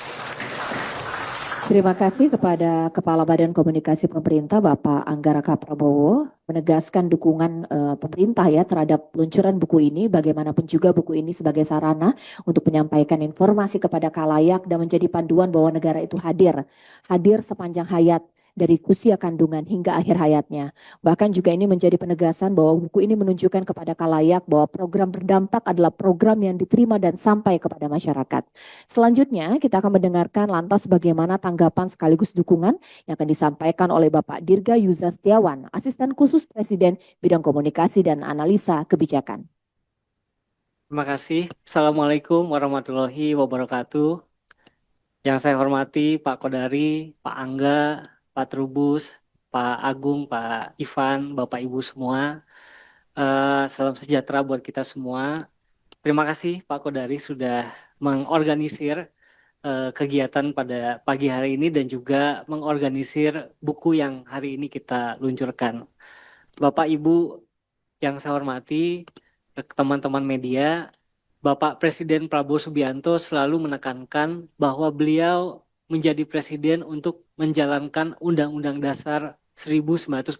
Terima kasih kepada Kepala Badan Komunikasi Pemerintah Bapak Anggaraka Prabowo menegaskan dukungan pemerintah ya terhadap peluncuran buku ini. Bagaimanapun juga buku ini sebagai sarana untuk menyampaikan informasi kepada khalayak dan menjadi panduan bahwa negara itu hadir sepanjang hayat dari usia kandungan hingga akhir hayatnya. Bahkan juga ini menjadi penegasan bahwa buku ini menunjukkan kepada khalayak bahwa program berdampak adalah program yang diterima dan sampai kepada masyarakat. Selanjutnya kita akan mendengarkan lantas bagaimana tanggapan sekaligus dukungan yang akan disampaikan oleh Bapak Dirga Yuza Setiawan, Asisten Khusus Presiden Bidang Komunikasi dan Analisa Kebijakan. Terima kasih. Assalamualaikum warahmatullahi wabarakatuh. Yang saya hormati Pak Kodari, Pak Angga, Pak Trubus, Pak Agung, Pak Ivan, Bapak Ibu semua. Salam sejahtera buat kita semua. Terima kasih Pak Kodari sudah mengorganisir kegiatan pada pagi hari ini dan juga mengorganisir buku yang hari ini kita luncurkan. Bapak Ibu yang saya hormati, teman-teman media, Bapak Presiden Prabowo Subianto selalu menekankan bahwa beliau menjadi presiden untuk menjalankan Undang-Undang Dasar 1945.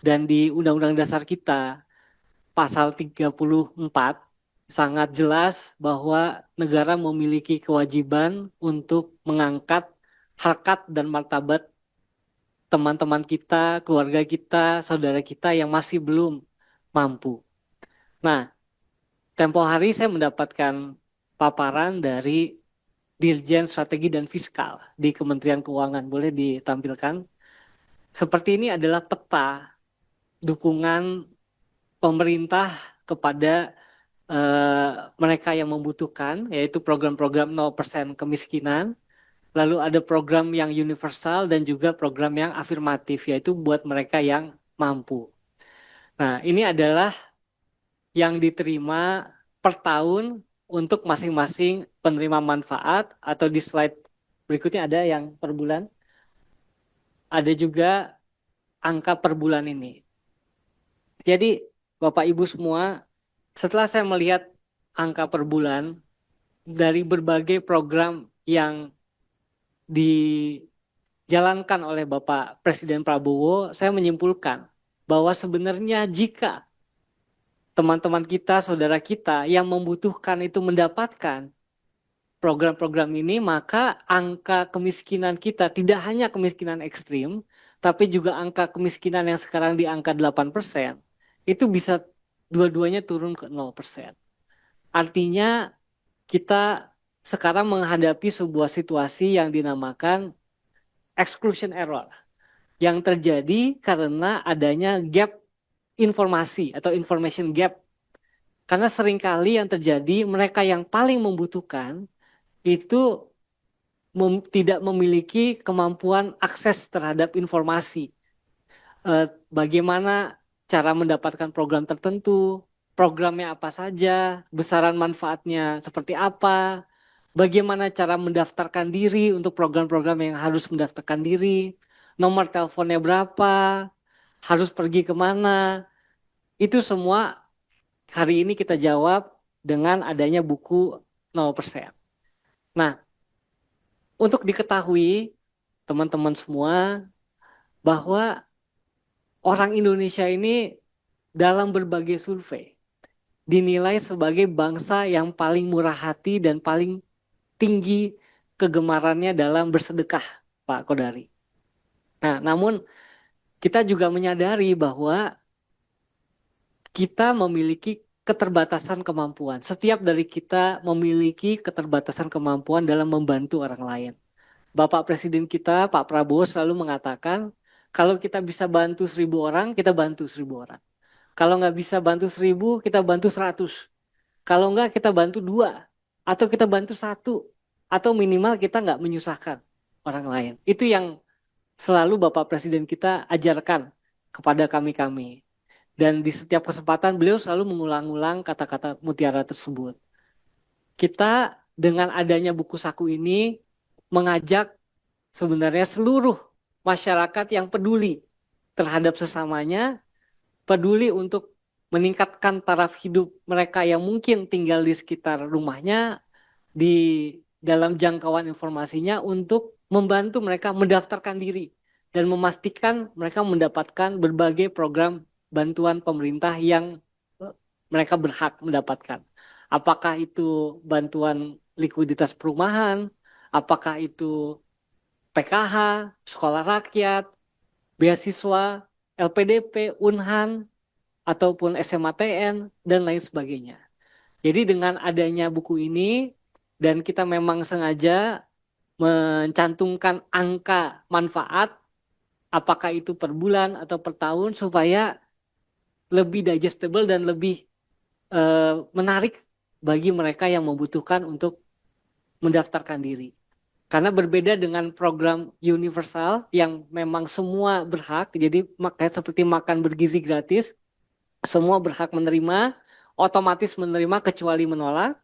Dan di Undang-Undang Dasar kita, pasal 34, sangat jelas bahwa negara memiliki kewajiban untuk mengangkat harkat dan martabat teman-teman kita, keluarga kita, saudara kita yang masih belum mampu. Nah, tempo hari saya mendapatkan paparan dari Dirjen Strategi dan Fiskal di Kementerian Keuangan. Boleh ditampilkan? Seperti ini adalah peta dukungan pemerintah kepada mereka yang membutuhkan, yaitu program-program 0% kemiskinan. Lalu ada program yang universal dan juga program yang afirmatif, yaitu buat mereka yang mampu. Nah, ini adalah yang diterima per tahun untuk masing-masing penerima manfaat, atau di slide berikutnya ada yang per bulan. Ada juga angka per bulan ini. Jadi Bapak Ibu semua, setelah saya melihat angka per bulan dari berbagai program yang dijalankan oleh Bapak Presiden Prabowo, saya menyimpulkan bahwa sebenarnya jika teman-teman kita, saudara kita yang membutuhkan itu mendapatkan program-program ini, maka angka kemiskinan kita tidak hanya kemiskinan ekstrim, tapi juga angka kemiskinan yang sekarang di angka 8%, itu bisa dua-duanya turun ke 0%. Artinya kita sekarang menghadapi sebuah situasi yang dinamakan exclusion error, yang terjadi karena adanya gap informasi atau information gap. Karena seringkali yang terjadi mereka yang paling membutuhkan itu tidak memiliki kemampuan akses terhadap informasi. Bagaimana cara mendapatkan program tertentu, programnya apa saja, besaran manfaatnya seperti apa, bagaimana cara mendaftarkan diri untuk program-program yang harus mendaftarkan diri, nomor teleponnya berapa, harus pergi kemana. Itu semua hari ini kita jawab dengan adanya buku 0%. Nah, untuk diketahui teman-teman semua bahwa orang Indonesia ini dalam berbagai survei dinilai sebagai bangsa yang paling murah hati dan paling tinggi kegemarannya dalam bersedekah, Pak Kodari. Nah, namun kita juga menyadari bahwa kita memiliki keterbatasan kemampuan. Setiap dari kita memiliki keterbatasan kemampuan dalam membantu orang lain. Bapak Presiden kita, Pak Prabowo, selalu mengatakan, kalau kita bisa bantu 1.000 orang, kita bantu 1.000 orang. Kalau nggak bisa bantu 1.000, kita bantu 100. Kalau nggak, kita bantu 2. Atau kita bantu 1. Atau minimal kita nggak menyusahkan orang lain. Itu yang selalu Bapak Presiden kita ajarkan kepada kami-kami. Dan di setiap kesempatan beliau selalu mengulang-ulang kata-kata mutiara tersebut. Kita dengan adanya buku saku ini mengajak sebenarnya seluruh masyarakat yang peduli terhadap sesamanya, peduli untuk meningkatkan taraf hidup mereka yang mungkin tinggal di sekitar rumahnya, di dalam jangkauan informasinya untuk membantu mereka mendaftarkan diri dan memastikan mereka mendapatkan berbagai program bantuan pemerintah yang mereka berhak mendapatkan. Apakah itu bantuan likuiditas perumahan, apakah itu PKH, sekolah rakyat, beasiswa, LPDP, Unhan, ataupun SMATN, dan lain sebagainya. Jadi dengan adanya buku ini, dan kita memang sengaja mencantumkan angka manfaat, apakah itu per bulan atau per tahun, supaya lebih digestible dan lebih menarik bagi mereka yang membutuhkan untuk mendaftarkan diri. Karena berbeda dengan program universal yang memang semua berhak, jadi kayak seperti makan bergizi gratis, semua berhak menerima, otomatis menerima kecuali menolak.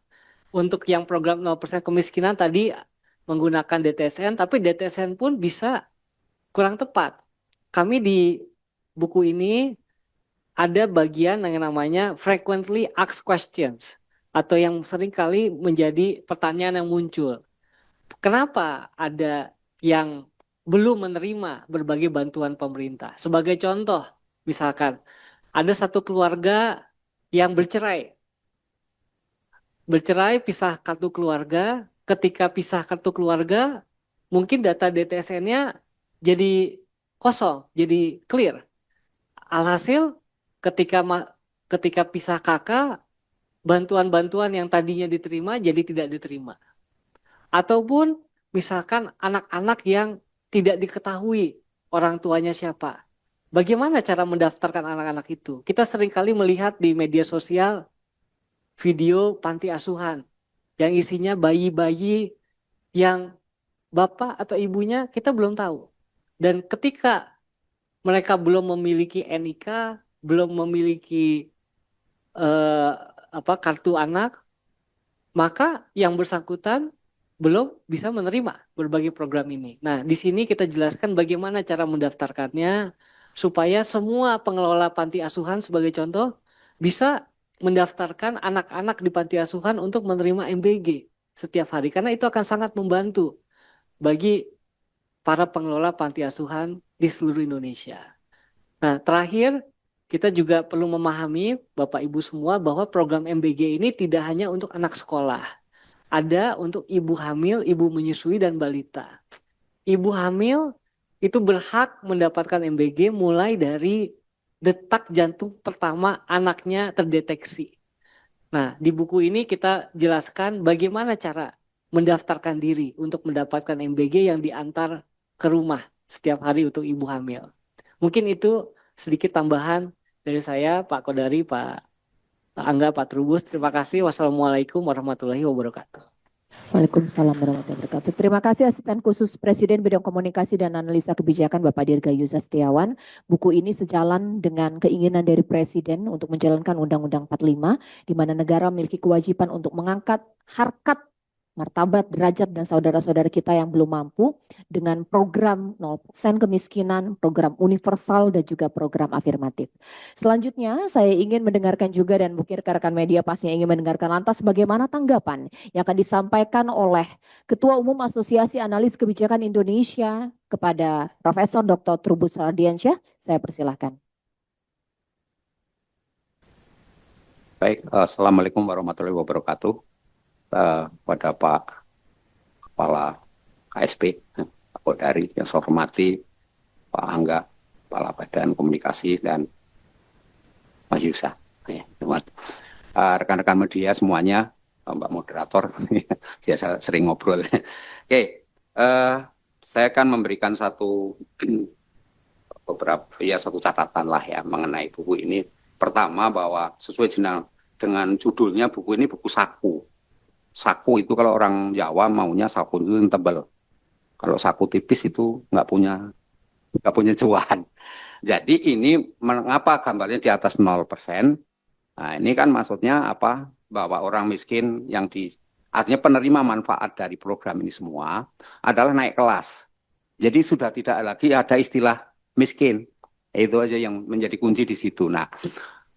Untuk yang program 0% kemiskinan tadi menggunakan DTSN, tapi DTSN pun bisa kurang tepat. Kami di buku ini ada bagian yang namanya frequently asked questions, atau yang sering kali menjadi pertanyaan yang muncul. Kenapa ada yang belum menerima berbagai bantuan pemerintah? Sebagai contoh, misalkan ada satu keluarga yang bercerai. Bercerai, pisah kartu keluarga. Ketika pisah kartu keluarga, mungkin data DTSN-nya jadi kosong, jadi clear. Alhasil, ketika pisah kakak, bantuan-bantuan yang tadinya diterima jadi tidak diterima. Ataupun misalkan anak-anak yang tidak diketahui orang tuanya siapa. Bagaimana cara mendaftarkan anak-anak itu? Kita seringkali melihat di media sosial video panti asuhan yang isinya bayi-bayi yang bapak atau ibunya kita belum tahu. Dan ketika mereka belum memiliki NIK, belum memiliki kartu anak, maka yang bersangkutan belum bisa menerima berbagai program ini. Nah, di sini kita jelaskan bagaimana cara mendaftarkannya supaya semua pengelola panti asuhan sebagai contoh bisa mendaftarkan anak-anak di panti asuhan untuk menerima MBG setiap hari, karena itu akan sangat membantu bagi para pengelola panti asuhan di seluruh Indonesia. Nah, terakhir kita juga perlu memahami Bapak Ibu semua bahwa program MBG ini tidak hanya untuk anak sekolah. Ada untuk ibu hamil, ibu menyusui, dan balita. Ibu hamil itu berhak mendapatkan MBG mulai dari detak jantung pertama anaknya terdeteksi. Nah, di buku ini kita jelaskan bagaimana cara mendaftarkan diri untuk mendapatkan MBG yang diantar ke rumah setiap hari untuk ibu hamil. Mungkin itu sedikit tambahan dari saya, Pak Kodari, Pak Angga, Pak Trubus. Terima kasih. Wassalamualaikum warahmatullahi wabarakatuh. Waalaikumsalam warahmatullahi wabarakatuh. Terima kasih Asisten Khusus Presiden Bidang Komunikasi dan Analisa Kebijakan Bapak Dirgayu Sastiawan. Buku ini sejalan dengan keinginan dari Presiden untuk menjalankan Undang-Undang 45, di mana negara memiliki kewajiban untuk mengangkat harkat, martabat, derajat, dan saudara-saudara kita yang belum mampu dengan program 0% kemiskinan, program universal, dan juga program afirmatif. Selanjutnya, saya ingin mendengarkan juga, dan mungkin rekan-rekan media pastinya ingin mendengarkan lantas bagaimana tanggapan yang akan disampaikan oleh Ketua Umum Asosiasi Analis Kebijakan Indonesia kepada Profesor Dr. Trubus Radiansyah. Saya persilahkan. Baik, Assalamualaikum warahmatullahi wabarakatuh. Pada Pak Kepala ASP, Pak Kodari, yang saya hormati, Pak Angga, Kepala Badan Komunikasi, dan Mas Yusa. Rekan-rekan media semuanya, Mbak Moderator, biasa sering ngobrol. Oke, saya akan memberikan satu catatan lah ya mengenai buku ini. Pertama, bahwa sesuai dengan judulnya, buku ini buku saku. Saku itu kalau orang Jawa maunya saku itu yang tebal. Kalau saku tipis itu nggak punya cuan. Jadi ini mengapa gambarnya di atas 0%? Nah, ini kan maksudnya apa? Bahwa orang miskin artinya penerima manfaat dari program ini semua adalah naik kelas. Jadi sudah tidak lagi ada istilah miskin. Itu aja yang menjadi kunci di situ. Nah,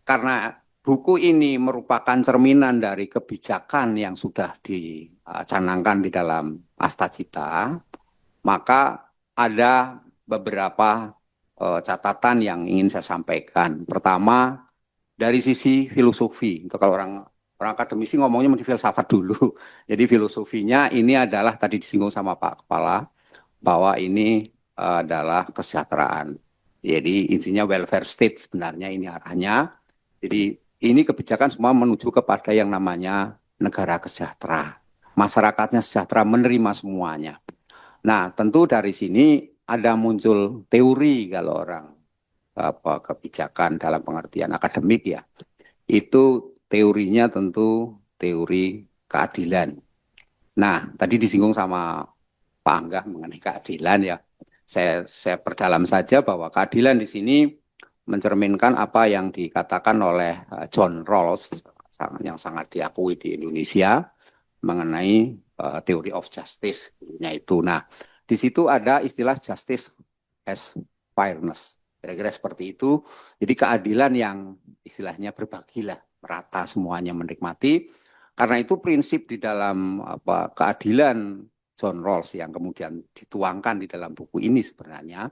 karena buku ini merupakan cerminan dari kebijakan yang sudah dicanangkan di dalam Astacita, maka ada beberapa catatan yang ingin saya sampaikan. Pertama, dari sisi filosofi. Untuk kalau orang akademisi ngomongnya menjadi filsafat dulu. Jadi filosofinya ini adalah tadi disinggung sama Pak Kepala, bahwa ini adalah kesejahteraan. Jadi intinya welfare state sebenarnya ini arahnya. Jadi ini kebijakan semua menuju kepada yang namanya negara kesejahtera. Masyarakatnya sejahtera, menerima semuanya. Nah, tentu dari sini ada muncul teori kalau orang kebijakan dalam pengertian akademik ya. Itu teorinya tentu teori keadilan. Nah, tadi disinggung sama Pak Angga mengenai keadilan ya. Saya perdalam saja bahwa keadilan di sini mencerminkan apa yang dikatakan oleh John Rawls yang sangat diakui di Indonesia mengenai theory of justice itu. Nah, di situ ada istilah justice as fairness. Kira-kira seperti itu. Jadi keadilan yang istilahnya berbagilah, merata semuanya menikmati. Karena itu prinsip di dalam keadilan John Rawls yang kemudian dituangkan di dalam buku ini sebenarnya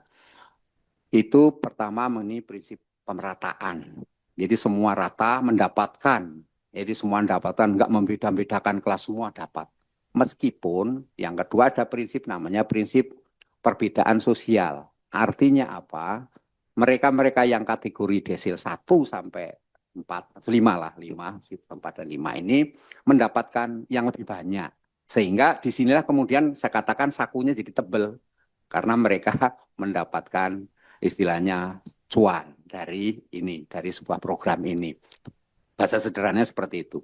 itu pertama mengenai prinsip pemerataan. Jadi semua rata mendapatkan. Jadi semua mendapatkan, enggak membeda-bedakan kelas, semua dapat. Meskipun yang kedua ada prinsip namanya prinsip perbedaan sosial. Artinya apa? Mereka-mereka yang kategori desil 1 sampai 4, 5 lah, 5, 4 dan 5 ini mendapatkan yang lebih banyak. Sehingga disinilah kemudian saya katakan sakunya jadi tebel. Karena mereka mendapatkan istilahnya cuan dari sebuah program ini. Bahasa sederhananya seperti itu.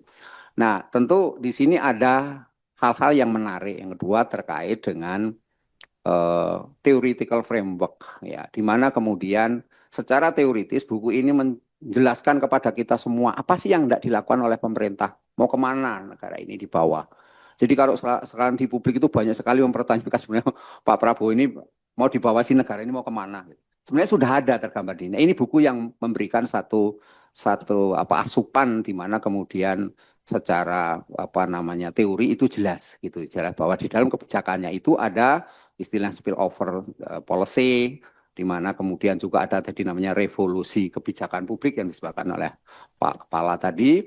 Nah, tentu di sini ada hal-hal yang menarik. Yang kedua terkait dengan theoretical framework ya, di mana kemudian secara teoritis buku ini menjelaskan kepada kita semua apa sih yang tidak dilakukan oleh pemerintah, mau kemana negara ini dibawa. Jadi kalau sekarang di publik itu banyak sekali mempertanyakan sebenarnya Pak Prabowo ini mau dibawa sih negara ini mau kemana. Sebenarnya sudah ada tergambar di ini. Ini buku yang memberikan satu asupan di mana kemudian secara teori itu jelas gitu, jelas bahwa di dalam kebijakannya itu ada istilah spillover policy, di mana kemudian juga ada tadi namanya revolusi kebijakan publik yang disebutkan oleh Pak Kepala tadi,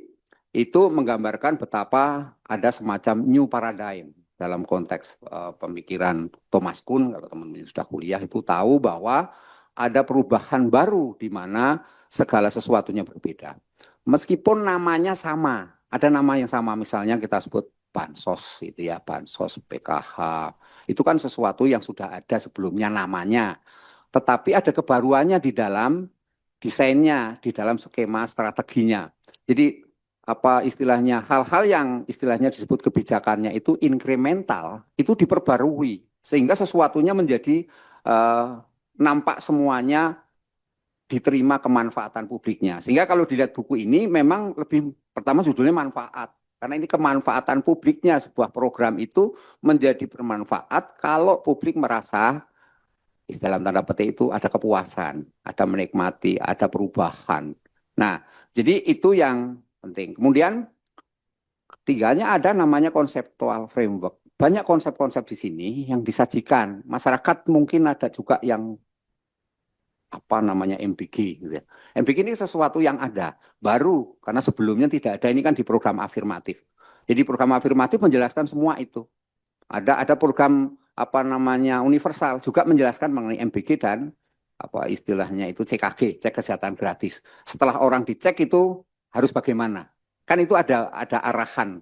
itu menggambarkan betapa ada semacam new paradigm dalam konteks pemikiran Thomas Kuhn. Kalau teman-teman sudah kuliah itu tahu bahwa ada perubahan baru di mana segala sesuatunya berbeda. Meskipun namanya sama, ada nama yang sama, misalnya kita sebut bansos itu ya, bansos PKH. Itu kan sesuatu yang sudah ada sebelumnya namanya. Tetapi ada kebaruannya di dalam desainnya, di dalam skema strateginya. Jadi apa istilahnya, hal-hal yang istilahnya disebut kebijakannya itu incremental, itu diperbarui. Sehingga sesuatunya menjadi nampak semuanya diterima kemanfaatan publiknya. Sehingga kalau dilihat buku ini memang lebih, pertama judulnya manfaat. Karena ini kemanfaatan publiknya, sebuah program itu menjadi bermanfaat kalau publik merasa, dalam tanda petik itu ada kepuasan, ada menikmati, ada perubahan. Nah, jadi itu yang penting. Kemudian ketiganya ada namanya conceptual framework. Banyak konsep-konsep di sini yang disajikan. Masyarakat mungkin ada juga yang MBG gitu ya. MBG ini sesuatu yang ada baru karena sebelumnya tidak ada, ini kan di program afirmatif. Jadi program afirmatif menjelaskan semua itu. Ada program universal, juga menjelaskan mengenai MBG dan apa istilahnya itu CKG, cek kesehatan gratis. Setelah orang dicek itu harus bagaimana? Kan itu ada arahan,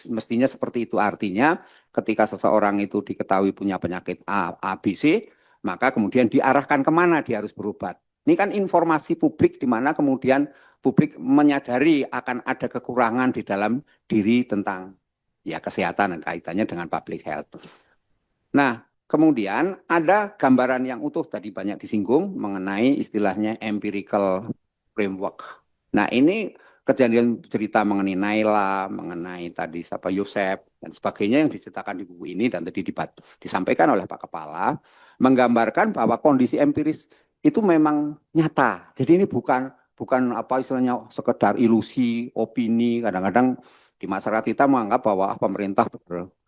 mestinya seperti itu. Artinya ketika seseorang itu diketahui punya penyakit A, B, C, maka kemudian diarahkan kemana dia harus berobat. Ini kan informasi publik di mana kemudian publik menyadari akan ada kekurangan di dalam diri tentang ya kesehatan dan kaitannya dengan public health. Nah, kemudian ada gambaran yang utuh tadi banyak disinggung mengenai istilahnya empirical framework. Nah, ini kejadian cerita mengenai Naila, mengenai tadi siapa Yosef dan sebagainya yang diceritakan di buku ini dan tadi disampaikan oleh Pak Kepala menggambarkan bahwa kondisi empiris itu memang nyata. Jadi ini bukan apa istilahnya sekedar ilusi, opini. Kadang-kadang di masyarakat kita menganggap bahwa pemerintah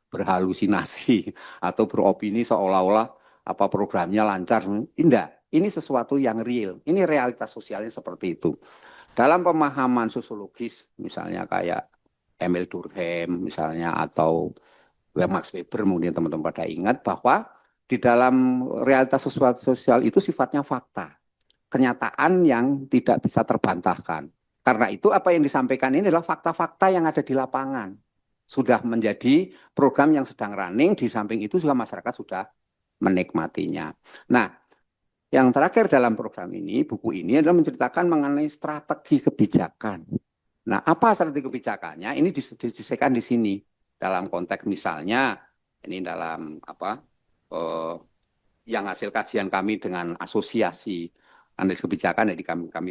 berhalusinasi atau beropini seolah-olah apa programnya lancar. Tidak, ini sesuatu yang real. Ini realitas sosialnya seperti itu. Dalam pemahaman sosiologis, misalnya kayak Emil Durkheim misalnya atau Max Weber, kemudian teman-teman pada ingat bahwa di dalam realitas sosial itu sifatnya fakta, kenyataan yang tidak bisa terbantahkan. Karena itu apa yang disampaikan ini adalah fakta-fakta yang ada di lapangan. Sudah menjadi program yang sedang running, di samping itu juga masyarakat sudah menikmatinya. Nah, yang terakhir dalam program ini, buku ini adalah menceritakan mengenai strategi kebijakan. Nah, apa strategi kebijakannya? Ini disisihkan di sini dalam konteks misalnya ini dalam apa yang hasil kajian kami dengan asosiasi analisis kebijakan. Jadi kami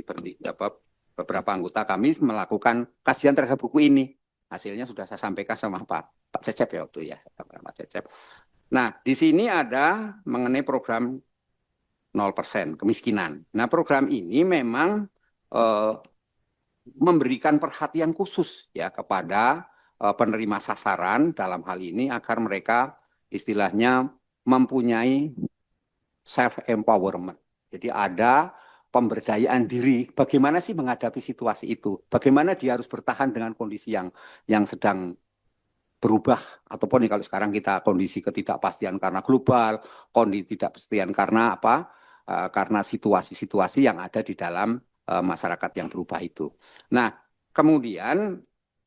beberapa anggota kami melakukan kajian terhadap buku ini. Hasilnya sudah saya sampaikan sama Pak Cecep ya waktu ya, Pak Cecep. Nah, di sini ada mengenai program 0% kemiskinan. Nah, program ini memang memberikan perhatian khusus ya kepada penerima sasaran dalam hal ini agar mereka istilahnya mempunyai self empowerment. Jadi ada pemberdayaan diri. Bagaimana sih menghadapi situasi itu? Bagaimana dia harus bertahan dengan kondisi yang sedang berubah, ataupun kalau sekarang kita kondisi ketidakpastian karena global, kondisi ketidakpastian karena apa? Karena situasi-situasi yang ada di dalam masyarakat yang berubah itu. Nah, kemudian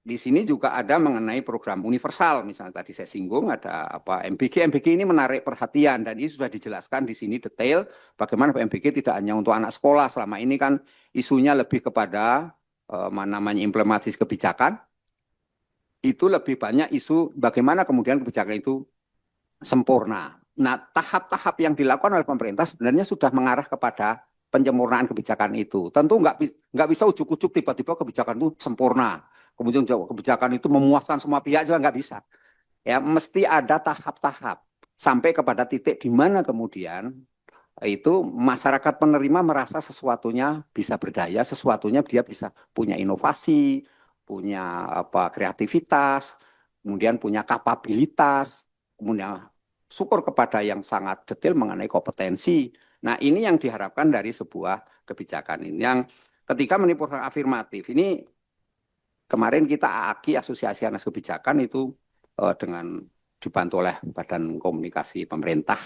di sini juga ada mengenai program universal, misalnya tadi saya singgung ada apa MBG. MBG ini menarik perhatian dan ini sudah dijelaskan di sini detail bagaimana MBG tidak hanya untuk anak sekolah. Selama ini kan isunya lebih kepada implementasi kebijakan. Itu lebih banyak isu bagaimana kemudian kebijakan itu sempurna. Nah, tahap-tahap yang dilakukan oleh pemerintah sebenarnya sudah mengarah kepada penyempurnaan kebijakan itu. Tentu nggak bisa ujuk-ujuk tiba-tiba kebijakan itu sempurna. Kemudian kebijakan itu memuaskan semua pihak juga nggak bisa. Ya, mesti ada tahap-tahap sampai kepada titik di mana kemudian itu masyarakat penerima merasa sesuatunya bisa berdaya, sesuatunya dia bisa punya inovasi, punya apa kreativitas, kemudian punya kapabilitas, kemudian syukur kepada yang sangat detail mengenai kompetensi. Nah, ini yang diharapkan dari sebuah kebijakan ini. Yang ketika menimbulkan afirmatif, ini kemarin kita AAKI, Asosiasi Analisis Kebijakan itu dengan dibantu oleh Badan Komunikasi Pemerintah,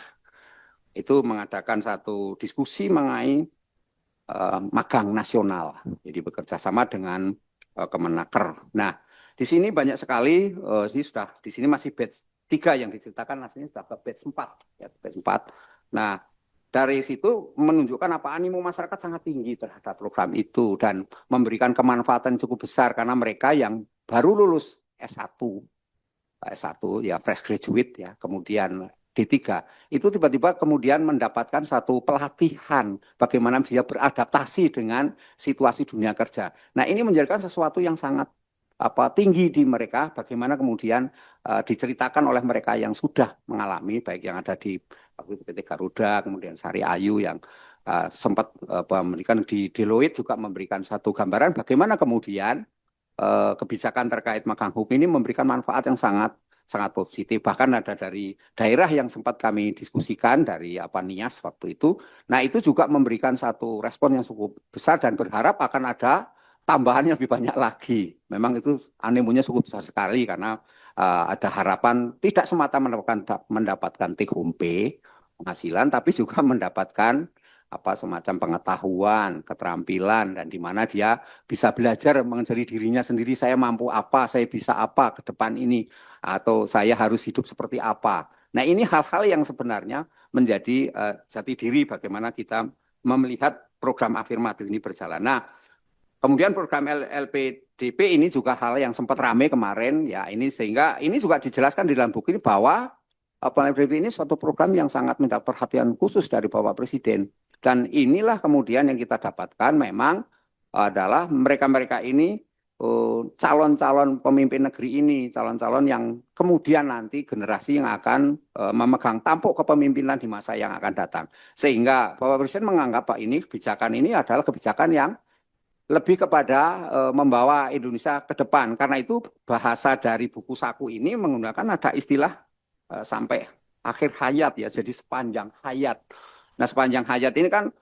itu mengadakan satu diskusi mengenai magang nasional. Jadi bekerja sama dengan Kemenaker. Nah, di sini banyak sekali, di sini masih batch 3 yang diceritakan, aslinya sudah ke batch 4. Ya, batch 4. Nah, dari situ menunjukkan apa animo masyarakat sangat tinggi terhadap program itu dan memberikan kemanfaatan cukup besar karena mereka yang baru lulus S1 ya fresh graduate ya, kemudian D3, itu tiba-tiba kemudian mendapatkan satu pelatihan bagaimana dia beradaptasi dengan situasi dunia kerja. Nah, ini menjadikan sesuatu yang sangat tinggi di mereka, bagaimana kemudian diceritakan oleh mereka yang sudah mengalami, baik yang ada di PT Garuda, kemudian Sari Ayu yang sempat memberikan di Deloitte juga memberikan satu gambaran bagaimana kemudian kebijakan terkait magang hukum ini memberikan manfaat yang sangat positif. Bahkan ada dari daerah yang sempat kami diskusikan dari NIAS waktu itu. Nah, itu juga memberikan satu respon yang cukup besar dan berharap akan ada tambahan yang lebih banyak lagi. Memang itu animonya cukup besar sekali karena ada harapan tidak semata mendapatkan take home pay penghasilan, tapi juga mendapatkan semacam pengetahuan, keterampilan, dan di mana dia bisa belajar mengajari dirinya sendiri, saya mampu apa, saya bisa apa ke depan ini, atau saya harus hidup seperti apa. Nah, ini hal-hal yang sebenarnya menjadi jati diri bagaimana kita melihat program afirmatif ini berjalan. Nah, kemudian program LPDP ini juga hal yang sempat ramai kemarin, ya ini sehingga ini juga dijelaskan di dalam buku ini bahwa LPDP ini suatu program yang sangat mendapat perhatian khusus dari Bapak Presiden. Dan inilah kemudian yang kita dapatkan memang adalah mereka-mereka ini calon-calon pemimpin negeri ini, calon-calon yang kemudian nanti generasi yang akan memegang tampuk kepemimpinan di masa yang akan datang. Sehingga Bapak Presiden menganggap Pak ini kebijakan ini adalah kebijakan yang lebih kepada membawa Indonesia ke depan. Karena itu bahasa dari buku saku ini menggunakan ada istilah sampai akhir hayat ya, jadi sepanjang hayat. Nah, sepanjang hayat ini kan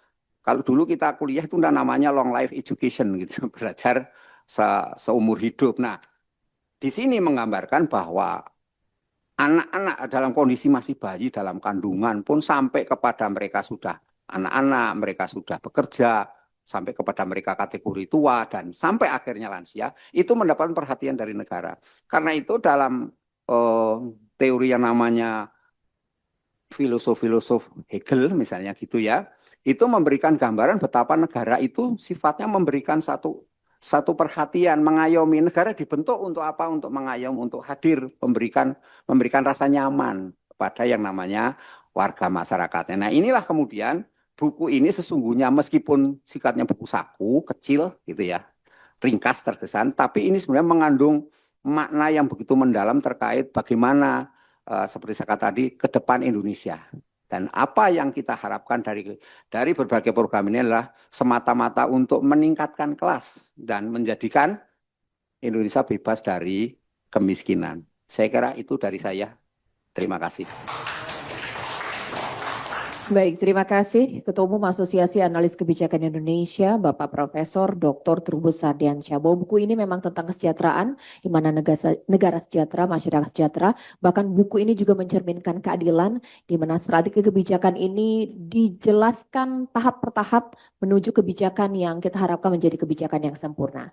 kalau dulu kita kuliah itu namanya long life education gitu, belajar seumur hidup. Nah, di sini menggambarkan bahwa anak-anak dalam kondisi masih bayi dalam kandungan pun sampai kepada mereka sudah anak-anak, mereka sudah bekerja, sampai kepada mereka kategori tua dan sampai akhirnya lansia, itu mendapatkan perhatian dari negara. Karena itu dalam teori yang namanya filosof Hegel misalnya gitu ya, itu memberikan gambaran betapa negara itu sifatnya memberikan satu perhatian, mengayomi. Negara dibentuk untuk apa? Untuk mengayom, untuk hadir, memberikan rasa nyaman pada yang namanya warga masyarakatnya. Nah, inilah kemudian buku ini sesungguhnya meskipun sifatnya buku saku, kecil gitu ya, ringkas terkesan, tapi ini sebenarnya mengandung makna yang begitu mendalam terkait bagaimana seperti saya katakan tadi, ke depan Indonesia. Dan apa yang kita harapkan dari berbagai program ini adalah semata-mata untuk meningkatkan kelas dan menjadikan Indonesia bebas dari kemiskinan. Saya kira itu dari saya. Terima kasih. Baik, terima kasih Ketua Umum Asosiasi Analis Kebijakan Indonesia, Bapak Profesor Dr. Trubus Rardiansyah. Bahwa buku ini memang tentang kesejahteraan, di mana negara sejahtera, masyarakat sejahtera. Bahkan buku ini juga mencerminkan keadilan, di mana strategi kebijakan ini dijelaskan tahap per tahap menuju kebijakan yang kita harapkan menjadi kebijakan yang sempurna.